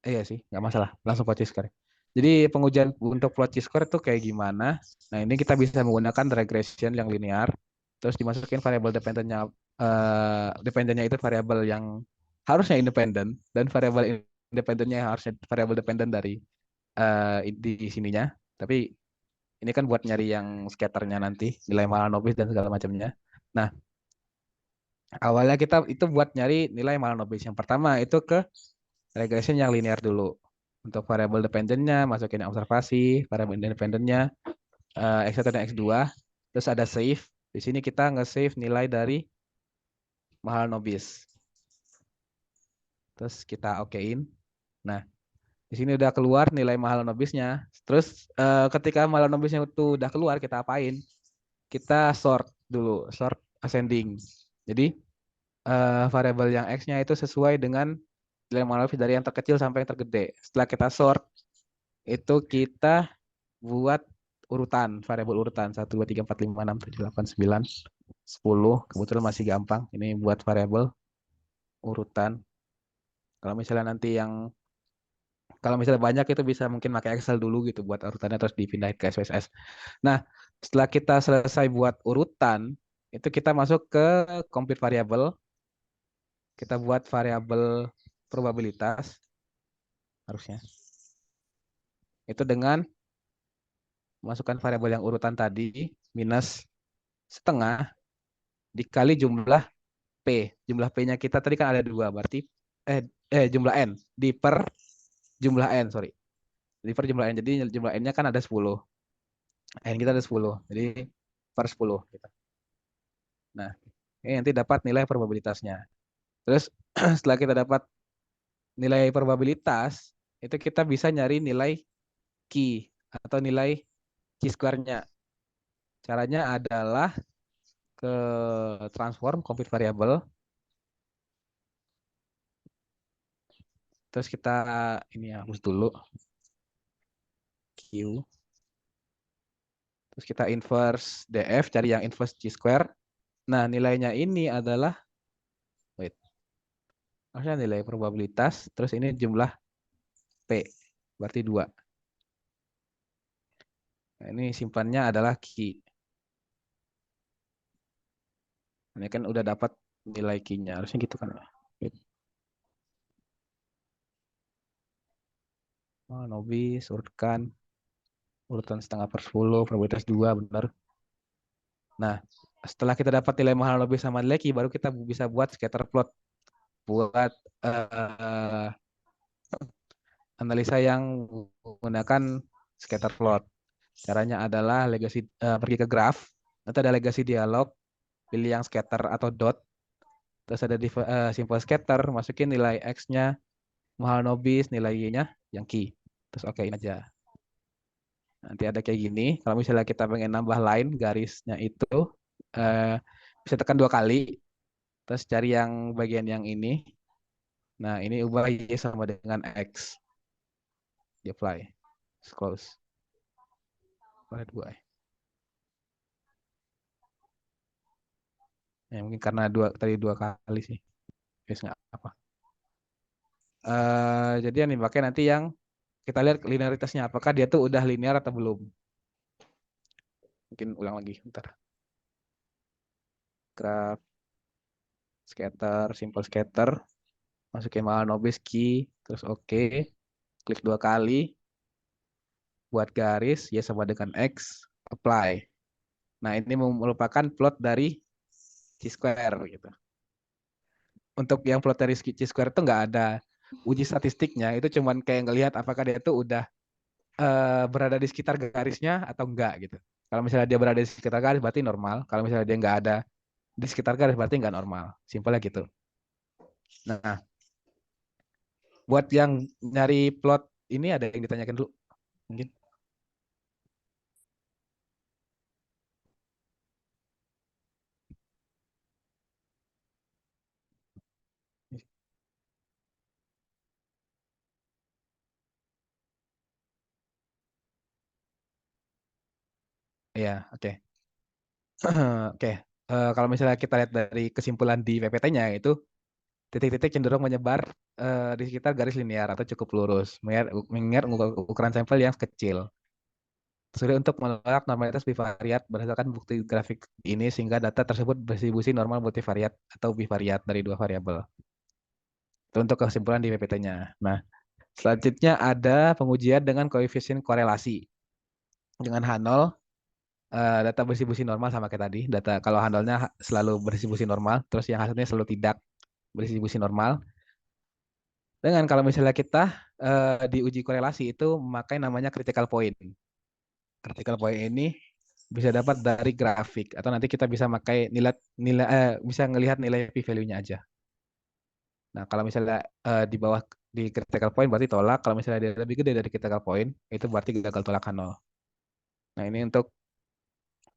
iya sih, nggak masalah. Langsung plot chi-square. Jadi pengujian untuk plot chi-square itu kayak gimana? Nah, ini kita bisa menggunakan regression yang linear, terus dimasukin variabel dependennya itu variabel yang harusnya independen, dan variabel independennya harusnya variabel dependen dari di sininya. Tapi ini kan buat nyari yang scatternya nanti, nilai Mahalanobis dan segala macamnya. Nah, awalnya kita itu buat nyari nilai Mahalanobis. Yang pertama itu ke regression yang linear dulu. Untuk variabel dependennya, masukin yang observasi, variabel independennya, X1 dan X2. Terus ada save. Di sini kita nge-save nilai dari Mahalanobis. Terus kita okein. Nah, di sini udah keluar nilai Mahalanobisnya. Terus ketika Mahalanobisnya itu udah keluar, kita apain? Kita sort dulu, sort ascending. Jadi variabel yang X-nya itu sesuai dengan nilai Mahalanobis dari yang terkecil sampai yang tergede. Setelah kita sort, itu kita buat urutan, variabel urutan 1, 2, 3, 4, 5, 6, 7, 8, 9, 10. Kebetulan masih gampang. Ini buat variabel urutan. Kalau misalnya nanti kalau misalnya banyak itu bisa mungkin pakai Excel dulu gitu buat urutannya terus dipindahin ke SPSS. Nah, setelah kita selesai buat urutan, itu kita masuk ke compute variable. Kita buat variabel probabilitas harusnya. Itu dengan masukkan variabel yang urutan tadi minus setengah dikali jumlah P. Jumlah P-nya kita tadi kan ada 2, berarti jumlah N di per jumlah N, sorry. Di per jumlah N. Jadi jumlah N-nya kan ada 10. N kita ada 10. Jadi per 10 gitu. Nah, ini nanti dapat nilai probabilitasnya. Terus setelah kita dapat nilai probabilitas, itu kita bisa nyari nilai Q atau nilai chi-square-nya. Caranya adalah ke transform compute variable. Terus kita ini hapus dulu Q. Terus kita inverse DF, cari yang inverse chi-square. Nah, nilainya ini adalah wait. Maksudnya nilai probabilitas, terus ini jumlah P, berarti 2. Nah, ini simpannya adalah Q. Ini kan udah dapat nilai Q-nya, harusnya gitu kan. Wait. Oh, Nobis, urutkan. Urutan setengah per 10, probabilitas 2, benar. Nah, setelah kita dapat nilai Mahalanobis sama nilai Q, baru kita bisa buat scatter plot. Buat analisa yang menggunakan scatter plot. Caranya adalah pergi ke graph, nanti ada legasi dialog, pilih yang scatter atau dot, terus ada simple scatter, masukin nilai X-nya Mahalanobis nilai Y-nya yang Q. Terus okein aja. Nanti ada kayak gini. Kalau misalnya kita pengen nambah line garisnya itu eh, bisa tekan 2 kali. Terus cari yang bagian yang ini. Nah, ini ubah Y sama dengan X. Di apply. Terus close. Boleh dua. Ya, mungkin karena tadi 2 kali sih. Guys, nggak apa. Jadi yang dipakai nanti yang kita lihat linearitasnya. Apakah dia tuh udah linear atau belum. Mungkin ulang lagi. Bentar. Graph scatter, simple scatter. Masukin Mahalanobis key. Terus oke. Klik 2 kali. Buat garis. Y sama dengan X. Apply. Nah, ini merupakan plot dari Chi-square gitu. Untuk yang plot dari Chi-square itu nggak ada uji statistiknya. Itu cuman kayak ngelihat apakah dia itu udah berada di sekitar garisnya atau enggak gitu. Kalau misalnya dia berada di sekitar garis berarti normal. Kalau misalnya dia nggak ada di sekitar garis berarti nggak normal. Simpelnya gitu. Nah, buat yang nyari plot ini ada yang ditanyakan dulu mungkin. Iya, oke. Oke. Kalau misalnya kita lihat dari kesimpulan di PPT-nya itu titik-titik cenderung menyebar di sekitar garis linear atau cukup lurus, mengingat ukuran sampel yang kecil. Sulit untuk menolak normalitas bivariat berdasarkan bukti grafik ini sehingga data tersebut berdistribusi normal multivariat atau bivariat dari 2 variabel. Itu untuk kesimpulan di PPT-nya. Nah, selanjutnya ada pengujian dengan koefisien korelasi. Dengan H0, data berdistribusi normal sama kayak tadi. Data kalau H0-nya selalu berdistribusi normal, terus yang hasilnya selalu tidak berdistribusi normal. Dengan kalau misalnya kita diuji korelasi itu memakai namanya critical point. Critical point ini bisa dapat dari grafik atau nanti kita bisa pakai nilai nilai bisa ngelihat nilai p-value-nya aja. Nah, kalau misalnya di bawah di critical point berarti tolak, kalau misalnya dia lebih gede dari critical point itu berarti gagal tolakan nol. Nah, ini untuk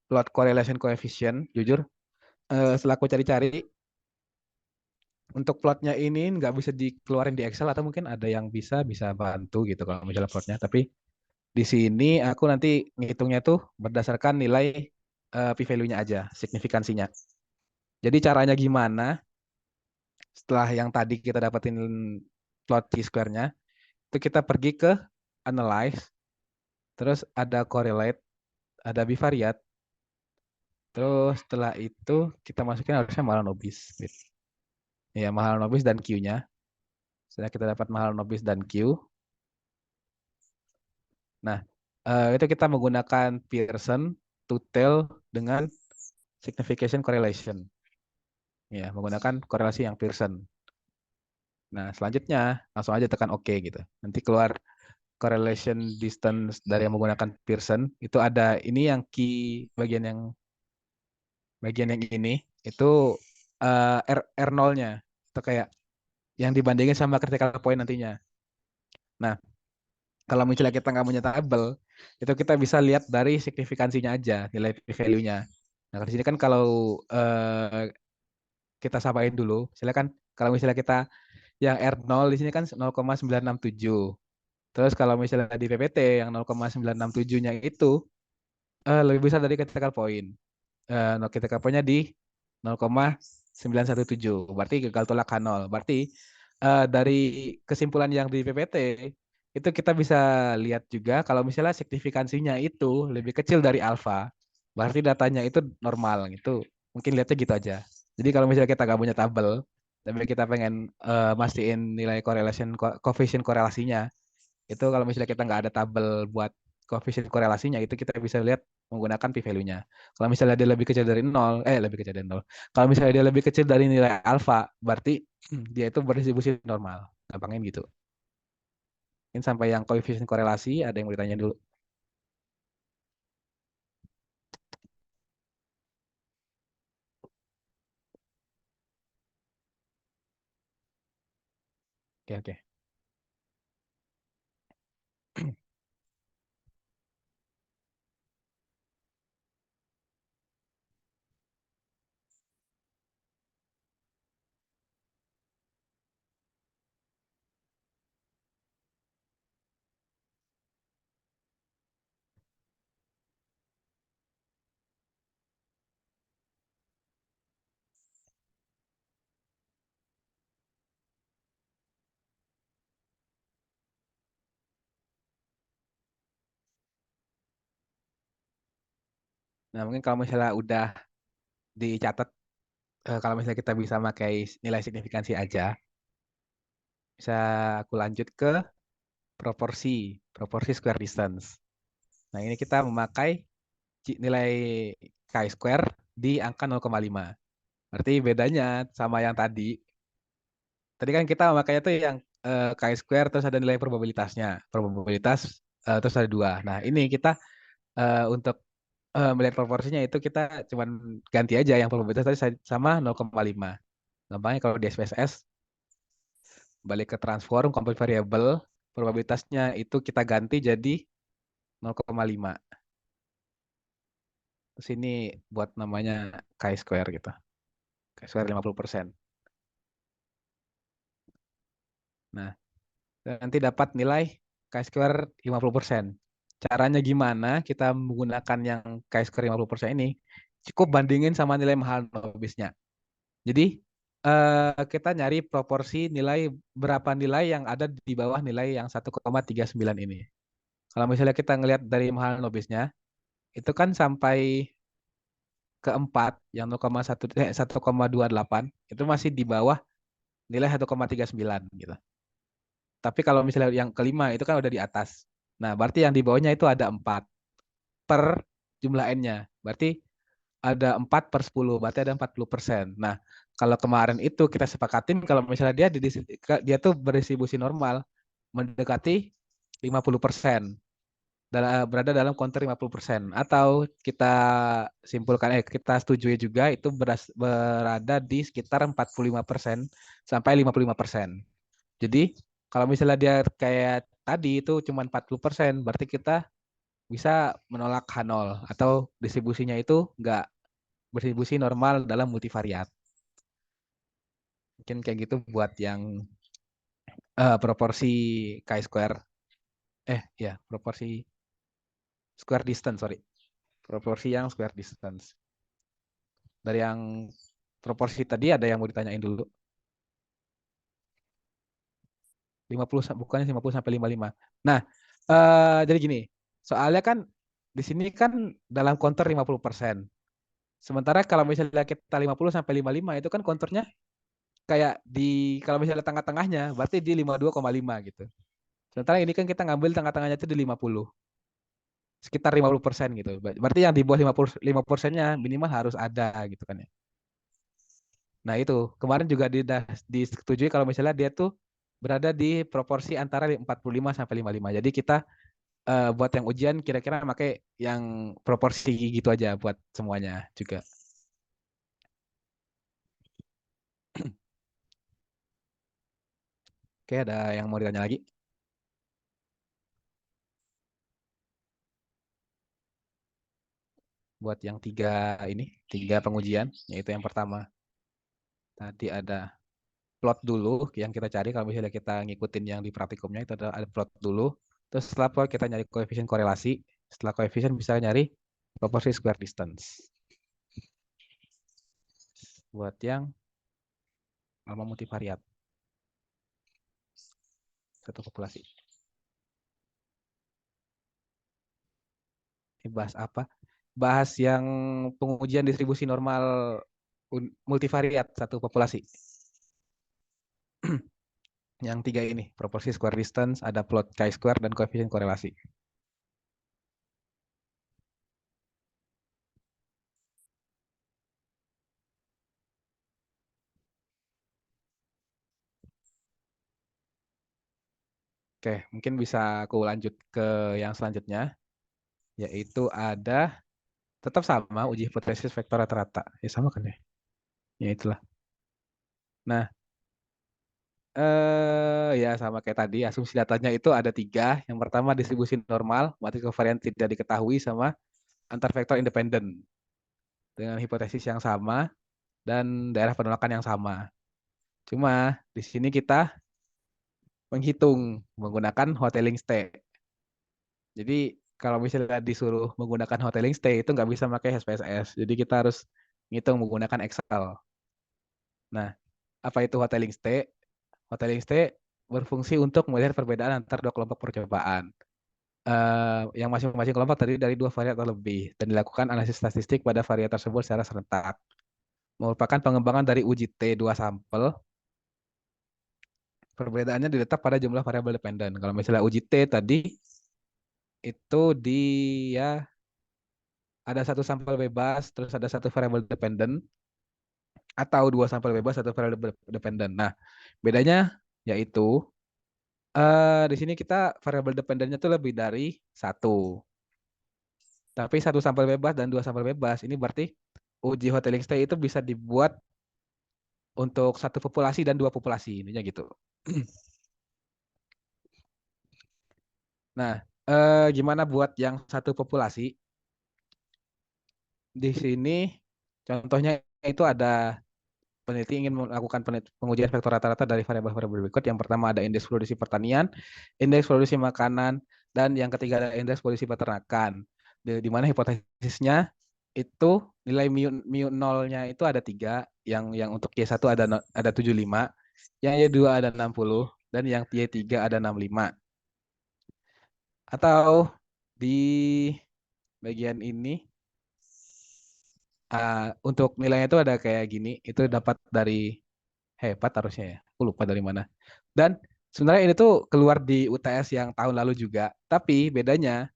plot correlation coefficient, jujur setelah aku cari-cari untuk plotnya ini nggak bisa dikeluarin di Excel atau mungkin ada yang bisa bantu gitu kalau misalnya plotnya. Tapi di sini aku nanti ngitungnya tuh berdasarkan nilai p-value-nya aja, signifikansinya. Jadi caranya gimana? Setelah yang tadi kita dapetin plot T-square-nya, itu kita pergi ke analyze, terus ada correlate, ada bivariate, terus setelah itu kita masukin harusnya Mahalanobis. Gitu. Ya, Mahalanobis dan Q-nya. Setelah kita dapat Mahalanobis dan Q, nah itu kita menggunakan Pearson, Tutel dengan signification correlation. Ya, menggunakan korelasi yang Pearson. Nah, selanjutnya langsung aja tekan OK gitu. Nanti keluar correlation distance dari yang menggunakan Pearson. Itu ada ini yang key bagian yang ini itu R0-nya. Itu kayak yang dibandingin sama critical point nantinya. Nah, kalau misalnya kita nggak punya tabel, itu kita bisa lihat dari signifikansinya aja, nilai p-value-nya. Nah, di sini kan kalau kita samain dulu, silakan kalau misalnya kita yang R0 di sini kan 0,967. Terus kalau misalnya di PPT yang 0,967-nya itu lebih besar dari critical point. Critical point-nya di 0,917. Berarti gagal tolak H0. Berarti dari kesimpulan yang di PPT itu kita bisa lihat juga kalau misalnya signifikansinya itu lebih kecil dari alfa, berarti datanya itu normal gitu. Mungkin lihatnya gitu aja. Jadi kalau misalnya kita nggak punya tabel, tapi kita pengen mastiin nilai correlation coefficient korelasinya, itu kalau misalnya kita nggak ada tabel buat koefisien korelasinya, itu kita bisa lihat menggunakan p-value-nya. Kalau misalnya dia lebih kecil dari nol, lebih kecil dari nol. Kalau misalnya dia lebih kecil dari nilai alfa, berarti dia itu berdistribusi normal. Gampangnya gitu. Mungkin sampai yang koefisien korelasi, ada yang mau ditanya dulu. Oke, oke. Nah, mungkin kalau misalnya udah dicatat, kalau misalnya kita bisa pakai nilai signifikansi aja, bisa aku lanjut ke proporsi square distance. Nah, ini kita memakai nilai chi-square di angka 0,5. Berarti bedanya sama yang tadi. Tadi kan kita memakainya tuh yang chi-square terus ada nilai probabilitasnya. Probabilitas terus ada 2. Nah, ini kita untuk melihat proporsinya itu kita cuman ganti aja yang probabilitas tadi sama 0,5. Gampangnya kalau di SPSS balik ke transform complete variable, probabilitasnya itu kita ganti jadi 0,5. Terus ini buat namanya chi-square gitu. Chi-square 50%. Nah, nanti dapat nilai chi-square 50%. Caranya gimana kita menggunakan yang chi-square 50% ini? Cukup bandingin sama nilai Mahalanobisnya. Jadi kita nyari proporsi nilai berapa nilai yang ada di bawah nilai yang 1,39 ini. Kalau misalnya kita ngelihat dari Mahalanobisnya, itu kan sampai ke 4 yang 1,28 itu masih di bawah nilai 1,39 gitu. Tapi kalau misalnya yang kelima itu kan udah di atas. Nah, berarti yang di bawahnya itu ada 4 per jumlah N-nya. Berarti ada 4 per 10, berarti ada 40%. Nah, kalau kemarin itu kita sepakatin kalau misalnya dia tuh berdistribusi normal mendekati 50%. Berada dalam counter 50%. Atau kita simpulkan, kita setujui juga itu berada di sekitar 45% sampai 55%. Jadi kalau misalnya dia kayak tadi itu cuma 40%, berarti kita bisa menolak H0 atau distribusinya itu nggak berdistribusi normal dalam multivariat. Mungkin kayak gitu buat yang proporsi chi-square. Ya, proporsi square distance, sorry. Proporsi yang square distance. Dari yang proporsi tadi ada yang mau ditanyain dulu. 50 bukannya 50 sampai 55. Nah, jadi gini. Soalnya kan di sini kan dalam counter 50%. Sementara kalau misalnya kita 50 sampai 55 itu kan counternya kayak di kalau misalnya tengah-tengahnya berarti di 52,5 gitu. Sementara ini kan kita ngambil tengah-tengahnya itu di 50. Sekitar 50% gitu. Berarti yang di bawah 5%-nya minimal harus ada gitu kan ya. Nah, itu kemarin juga disetujui kalau misalnya dia tuh berada di proporsi antara 45 sampai 55. Jadi kita buat yang ujian kira-kira pakai yang proporsi gitu aja buat semuanya juga. Oke, ada yang mau ditanya lagi? Buat yang tiga pengujian, yaitu yang pertama tadi ada plot dulu yang kita cari kalau misalnya kita ngikutin yang di praktikumnya itu ada plot dulu. Terus setelah plot kita nyari koefisien korelasi. Setelah koefisien bisa nyari proporsi square distance. Buat yang alma multivariat satu populasi. Ini bahas apa? Bahas yang pengujian distribusi normal multivariat satu populasi. Yang tiga ini, proporsi square distance, ada plot chi-square, dan koefisien korelasi. Oke, mungkin bisa aku lanjut ke yang selanjutnya, yaitu ada tetap sama uji hipotesis vektor rata-rata. Ya sama kan ya? Ya itulah. Nah, ya sama kayak tadi, asumsi datanya itu ada tiga. Yang pertama distribusi normal, matriks covarian tidak diketahui sama antar vektor independen dengan hipotesis yang sama dan daerah penolakan yang sama. Cuma di sini kita menghitung menggunakan hoteling stay. Jadi kalau misalnya disuruh menggunakan hoteling stay itu nggak bisa pakai SPSS. Jadi kita harus ngitung menggunakan Excel. Nah, apa itu hoteling stay? Hoteling stay berfungsi untuk melihat perbedaan antar dua kelompok percobaan. yang masing-masing kelompok terdiri dari dua varian atau lebih dan dilakukan analisis statistik pada varian tersebut secara serentak. Merupakan pengembangan dari uji T dua sampel. Perbedaannya diletak pada jumlah variabel dependen. Kalau misalnya uji T tadi itu dia ada satu sampel bebas, terus ada satu variabel dependen, atau dua sampel bebas, satu variabel dependen. Nah, bedanya yaitu di sini kita variabel dependennya tuh lebih dari satu. Tapi satu sampel bebas dan dua sampel bebas, ini berarti uji hoteling stay itu bisa dibuat untuk satu populasi dan dua populasi, intinya gitu. Nah, gimana buat yang satu populasi? Di sini contohnya itu ada peneliti ingin melakukan pengujian vektor rata-rata dari variabel-variabel berikut. Yang pertama ada indeks produksi pertanian, indeks produksi makanan, dan yang ketiga ada indeks produksi peternakan. Di mana hipotesisnya itu nilai mu nolnya itu ada 3, yang untuk Y1 ada 75, yang Y2 ada 60, dan yang Y3 ada 65. Atau di bagian ini untuk nilainya itu ada kayak gini, itu dapat dari hebat harusnya ya. Aku lupa dari mana. Dan sebenarnya ini tuh keluar di UTS yang tahun lalu juga. Tapi bedanya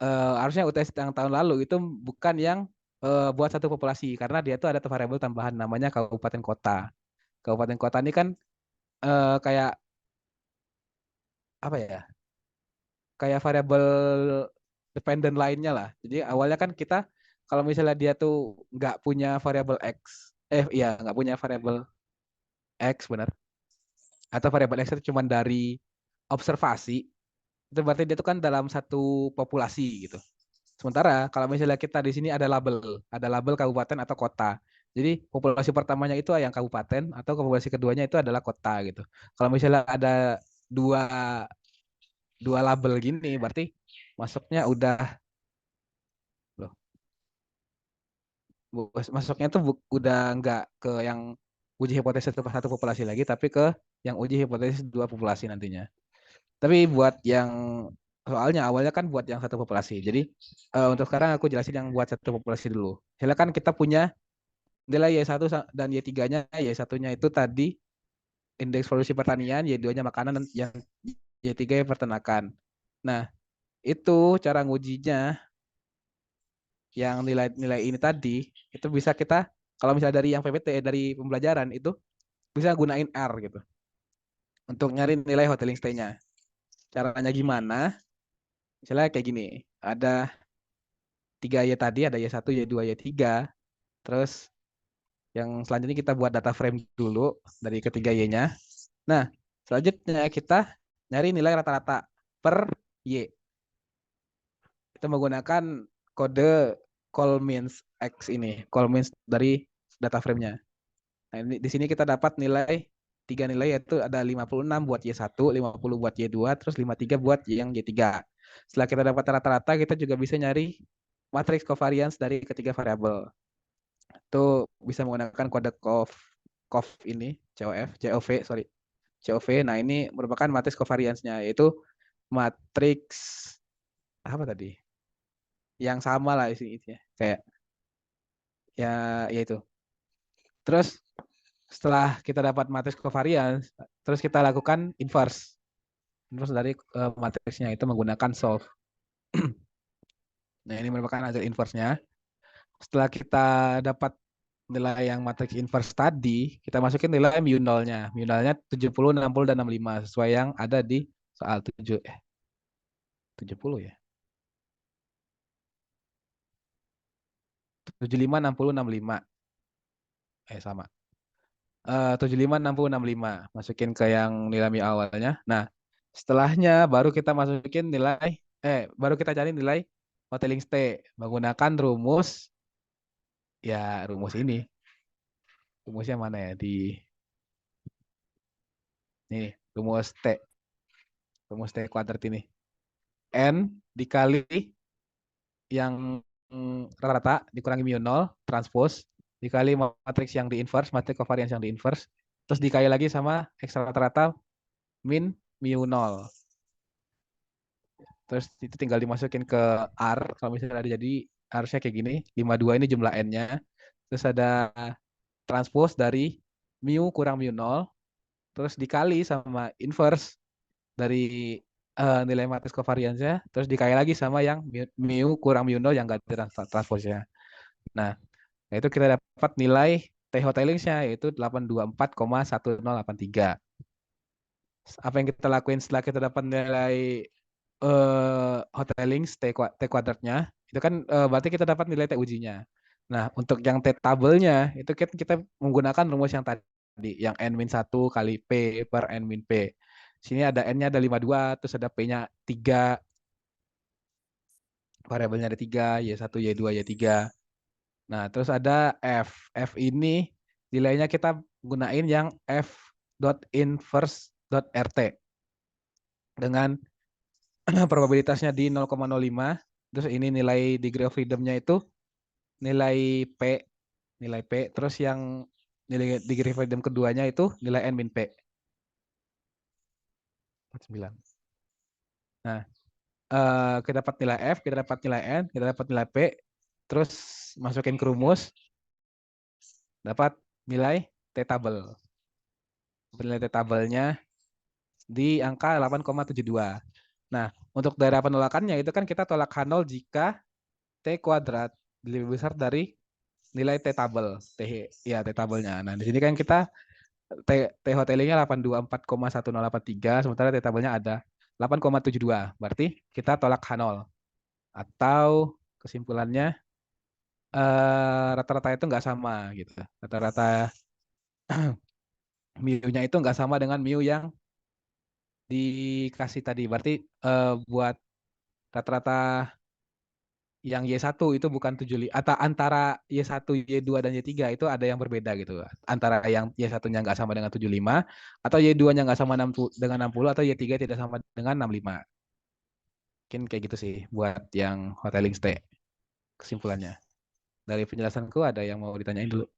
harusnya UTS yang tahun lalu itu bukan yang buat satu populasi karena dia tuh ada variabel tambahan namanya kabupaten kota. Kabupaten kota ini kan kayak apa ya? Kayak variabel dependen lainnya lah. Jadi awalnya kan kita kalau misalnya dia tuh nggak punya variabel X, iya nggak punya variabel X benar, atau variabel X itu cuma dari observasi, itu berarti dia itu kan dalam satu populasi gitu. Sementara kalau misalnya kita di sini ada label kabupaten atau kota. Jadi populasi pertamanya itu yang kabupaten atau populasi keduanya itu adalah kota gitu. Kalau misalnya ada dua dua label gini, berarti masuknya udah loh, masuknya tuh udah nggak ke yang uji hipotesis satu populasi lagi, tapi ke yang uji hipotesis dua populasi nantinya. Tapi buat yang soalnya awalnya kan buat yang satu populasi. Jadi untuk sekarang aku jelasin yang buat satu populasi dulu. Silakan kita punya nilai Y1 dan Y3-nya. Y1-nya itu tadi indeks produksi pertanian, Y2-nya makanan, dan yang Y3 peternakan. Nah, itu cara ngujinya yang nilai-nilai ini tadi itu bisa kita kalau misalnya dari yang PPT dari pembelajaran itu bisa gunain R gitu untuk nyari nilai hoteling stay-nya. Caranya gimana? Misalnya kayak gini, ada 3Y tadi, ada Y1, Y2, Y3. Terus yang selanjutnya kita buat data frame dulu dari ketiga Y-nya. Nah, selanjutnya kita nyari nilai rata-rata per Y. Kita menggunakan kode call-means X ini, call-means dari data frame-nya. Nah, ini, di sini kita dapat tiga nilai yaitu ada 56 buat Y1, 50 buat Y2, terus 53 buat yang Y3. Setelah kita dapat rata-rata, kita juga bisa nyari matriks covariance dari ketiga variabel. Itu bisa menggunakan kode COV ini, COV, sorry, COV. Nah, ini merupakan matriks covariance-nya, yaitu matriks apa tadi? Yang sama lah isinya, kayak ya yaitu. Terus setelah kita dapat matriks covariance, terus kita lakukan inverse. Inverse dari matriksnya itu menggunakan solve. Nah, ini merupakan hasil inverse-nya. Setelah kita dapat nilai yang matriks inverse tadi, kita masukin nilai mu nolnya. Mu nolnya 70, 60, dan 65 sesuai yang ada di soal 70 ya. 75, 60, 65. Sama. 75, 60, 65. Masukin ke yang nilai mu awalnya. Nah, setelahnya baru kita masukin baru kita cari nilai hoteling stay menggunakan rumus ini. Rumusnya mana ya? Nih, rumus T kuadrat ini. N dikali yang rata-rata dikurangi mu nol transpose dikali matriks yang di inverse, matriks covariance yang di inverse, terus dikali lagi sama X rata-rata min mu nol. Terus itu tinggal dimasukin ke R. Kalau misalnya ada jadi harusnya kayak gini. 52 ini jumlah N-nya. Terus ada transpose dari mu kurang mu 0. Terus dikali sama inverse dari nilai matriks covariance-nya. Terus dikali lagi sama yang mu kurang mu 0 yang nggak ada transpose-nya. Nah, itu kita dapat nilai TH tailings-nya yaitu 824,1083. Apa yang kita lakuin setelah kita dapat nilai Hotelings T kuadratnya itu kan berarti kita dapat nilai T ujinya. Nah, untuk yang T tabelnya itu kita menggunakan rumus yang tadi yang N-1 kali P per N-P. Sini ada N-nya ada 52, terus ada P-nya 3, variabelnya ada 3, Y1, Y2, Y3. Nah, terus ada F. F ini nilainya kita gunain yang F dot inverse dot RT dengan probabilitasnya di 0,05. Terus ini nilai degree of freedom-nya itu nilai P, nilai P. Terus yang nilai degree of freedom keduanya itu nilai N min P. 9. Nah, kita dapat nilai F, kita dapat nilai N, kita dapat nilai P. Terus masukin ke rumus, dapat nilai T tabel. Nilai T tabelnya di angka 8,72. Nah, untuk daerah penolakannya itu kan kita tolak H0 jika T kuadrat lebih besar dari nilai T tabel. T tabelnya. Nah, di sini kan kita T hotelingnya 824,1083, sementara T tabelnya ada 8,72. Berarti kita tolak H0. Atau kesimpulannya rata-rata itu nggak sama gitu. Rata-rata mu-nya itu nggak sama dengan mu yang dikasih tadi. Berarti buat rata-rata yang Y1 itu bukan 75 atau antara Y1, Y2 dan Y3 itu ada yang berbeda gitu. Antara yang Y1-nya nggak sama dengan 75 atau Y2-nya nggak sama dengan 60 atau Y3 tidak sama dengan 65. Mungkin kayak gitu sih buat yang hoteling stay kesimpulannya. Dari penjelasanku ada yang mau ditanyain dulu.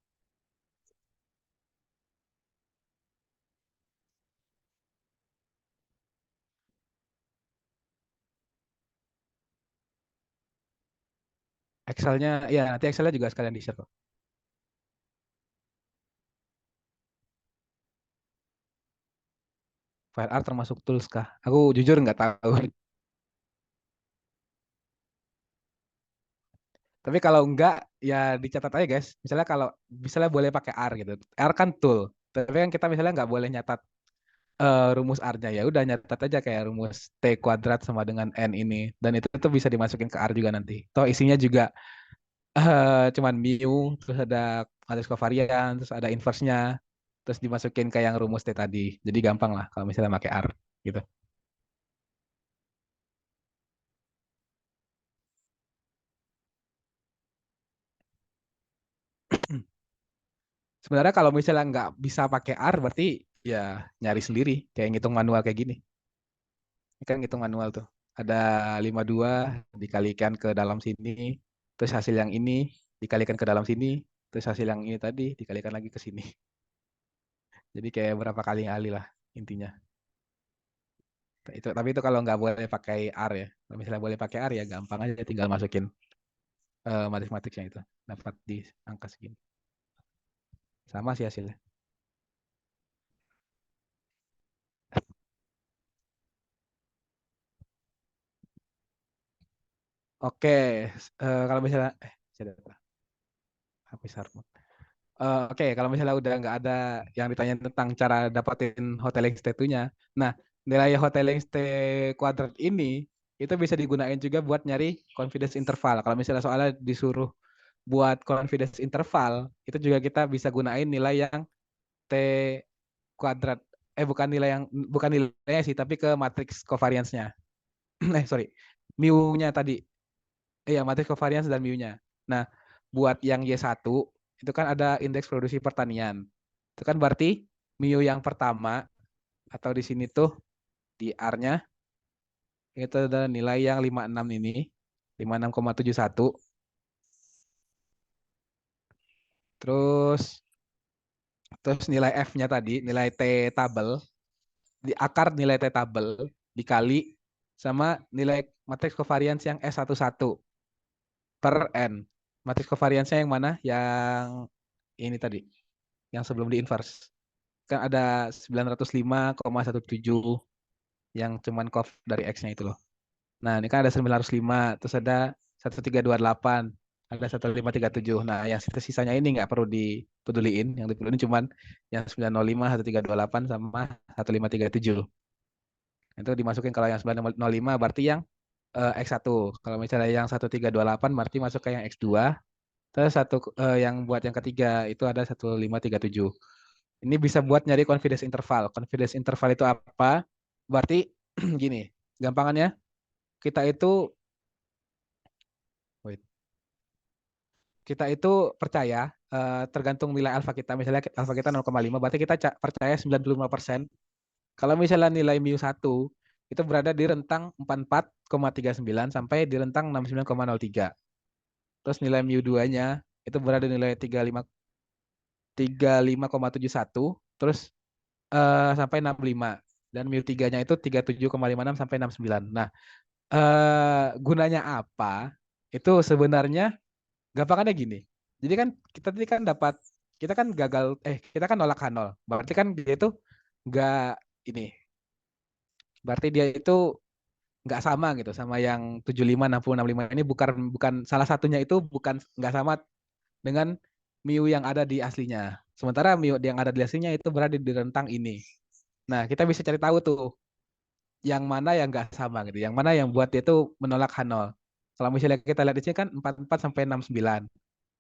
Excelnya, ya nanti Excelnya juga sekalian di-share kok. File art termasuk tools kah? Aku jujur nggak tahu. Tapi kalau enggak, ya dicatat aja guys. Misalnya boleh pakai R gitu. R kan tool. Tapi kan kita misalnya nggak boleh nyatat rumus R-nya, ya udah nyatat aja kayak rumus T kuadrat sama dengan N ini. Dan itu tuh bisa dimasukin ke R juga nanti. Toh isinya juga cuman mu, terus ada matriks kovarian, terus ada inverse-nya, terus dimasukin ke yang rumus T tadi. Jadi gampang lah kalau misalnya pakai R gitu. Sebenarnya kalau misalnya nggak bisa pakai R, berarti ya nyari sendiri, kayak ngitung manual kayak gini. Ini kan ngitung manual tuh. Ada 52 dikalikan ke dalam sini, terus hasil yang ini dikalikan ke dalam sini, terus hasil yang ini tadi dikalikan lagi ke sini. Jadi kayak berapa kali kali lah intinya. Tapi itu kalau nggak boleh pakai R ya. Kalau misalnya boleh pakai R ya gampang aja tinggal masukin matematiknya itu. Dapat di angka segini. Sama sih hasilnya. Oke, kalau misalnya saya data, habis Harmon. Oke, kalau misalnya udah nggak ada yang ditanya tentang cara dapatin hoteling state-nya. Nah, nilai hoteling stay kuadrat ini itu bisa digunain juga buat nyari confidence interval. Kalau misalnya soalnya disuruh buat confidence interval, itu juga kita bisa gunain nilai yang T kuadrat. Bukan nilainya sih, tapi ke matriks covariance-nya. Sorry. Mu-nya tadi. Iya, matriks covariance dan mu-nya. Nah, buat yang Y1 itu kan ada indeks produksi pertanian. Itu kan berarti mu yang pertama atau di sini tuh di R-nya itu ada nilai yang 56 ini, 56,71. Terus terus nilai F-nya tadi, nilai T tabel di akar nilai T tabel dikali sama nilai matriks covariance yang S11 per N. Matriks covariance-nya yang mana? Yang ini tadi, yang sebelum di inverse. Kan ada 905,17 yang cuman cov dari X-nya itu loh. Nah, ini kan ada 905, terus ada 1328, ada 1537. Nah, yang sisanya ini nggak perlu dipeduliin. Yang dipeduliin cuman yang 905, 1328, sama 1537. Itu dimasukin kalau yang 905 berarti yang X1. Kalau misalnya yang 1328 berarti masuk ke yang X2. Terus yang buat yang ketiga itu ada 1537. Ini bisa buat nyari confidence interval. Confidence interval itu apa? Berarti gini, gampangannya kita itu wait, kita itu percaya tergantung nilai alfa kita. Misalnya alfa kita 0,5, berarti kita percaya 95%. Kalau misalnya nilai mu 1 itu berada di rentang 44,39 sampai di rentang 69,03. Terus nilai mu 2-nya itu berada di nilai 35,71 terus sampai 65, dan mu 3-nya itu 37,56 sampai 69. Nah, gunanya apa? Itu sebenarnya gampangannya gini. Jadi kan kita tadi kan kita kan kita kan nolak H0. Berarti kan dia itu nggak ini. Berarti dia itu nggak sama gitu sama yang 75, 60, 65 ini, bukan bukan salah satunya itu bukan nggak sama dengan mu yang ada di aslinya. Sementara mu yang ada di aslinya itu berada di rentang ini. Nah, kita bisa cari tahu tuh yang mana yang nggak sama gitu, yang mana yang buat dia itu menolak H0. Kalau misalnya kita lihat di sini kan 44 sampai 69.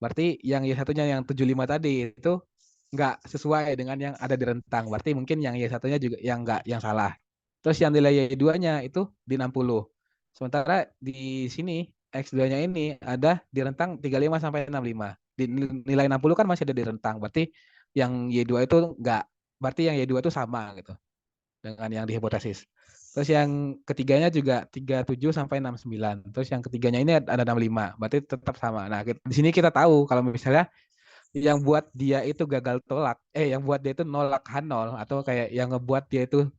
Berarti yang Y satunya yang 75 tadi itu nggak sesuai dengan yang ada di rentang. Berarti mungkin yang Y satunya juga yang nggak, yang salah. Terus yang nilai Y2-nya itu di 60. Sementara di sini X2-nya ini ada di rentang 35 sampai 65. Di nilai 60 kan masih ada di rentang. Berarti yang Y2 itu nggak, berarti yang Y2 itu sama gitu dengan yang di hipotesis. Terus yang ketiganya juga 37 sampai 69. Terus yang ketiganya ini ada 65. Berarti tetap sama. Nah, di sini kita tahu kalau misalnya yang buat dia itu gagal tolak, yang buat dia itu nolak H0, atau kayak yang ngebuat dia itu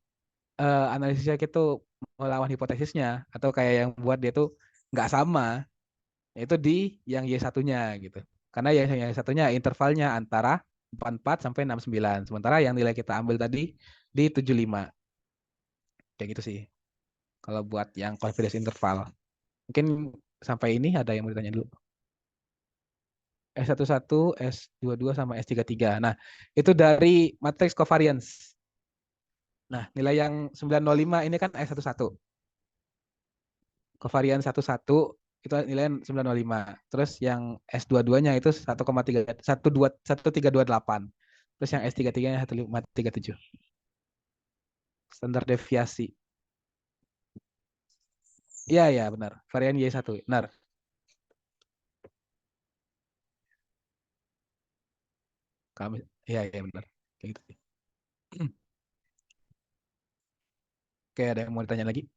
analisisnya itu melawan hipotesisnya, atau kayak yang buat dia itu nggak sama, itu di yang Y satunya gitu. Karena yang Y satunya intervalnya antara 44 sampai 69. Sementara yang nilai kita ambil tadi di 75. Kayak gitu sih. Kalau buat yang confidence interval. Mungkin sampai ini ada yang mau ditanya dulu. S11, S22 sama S33. Nah, itu dari matriks covariance. Nah, nilai yang 905 ini kan S11. Covariance 11 itu nilai 905. Terus yang S22-nya itu 1328. Terus yang S33-nya 1537. Standar deviasi. Iya, iya, benar. Varian Y1. Benar. Kami, iya, iya, benar. Kayak gitu sih. Oke, ada yang mau ditanya lagi?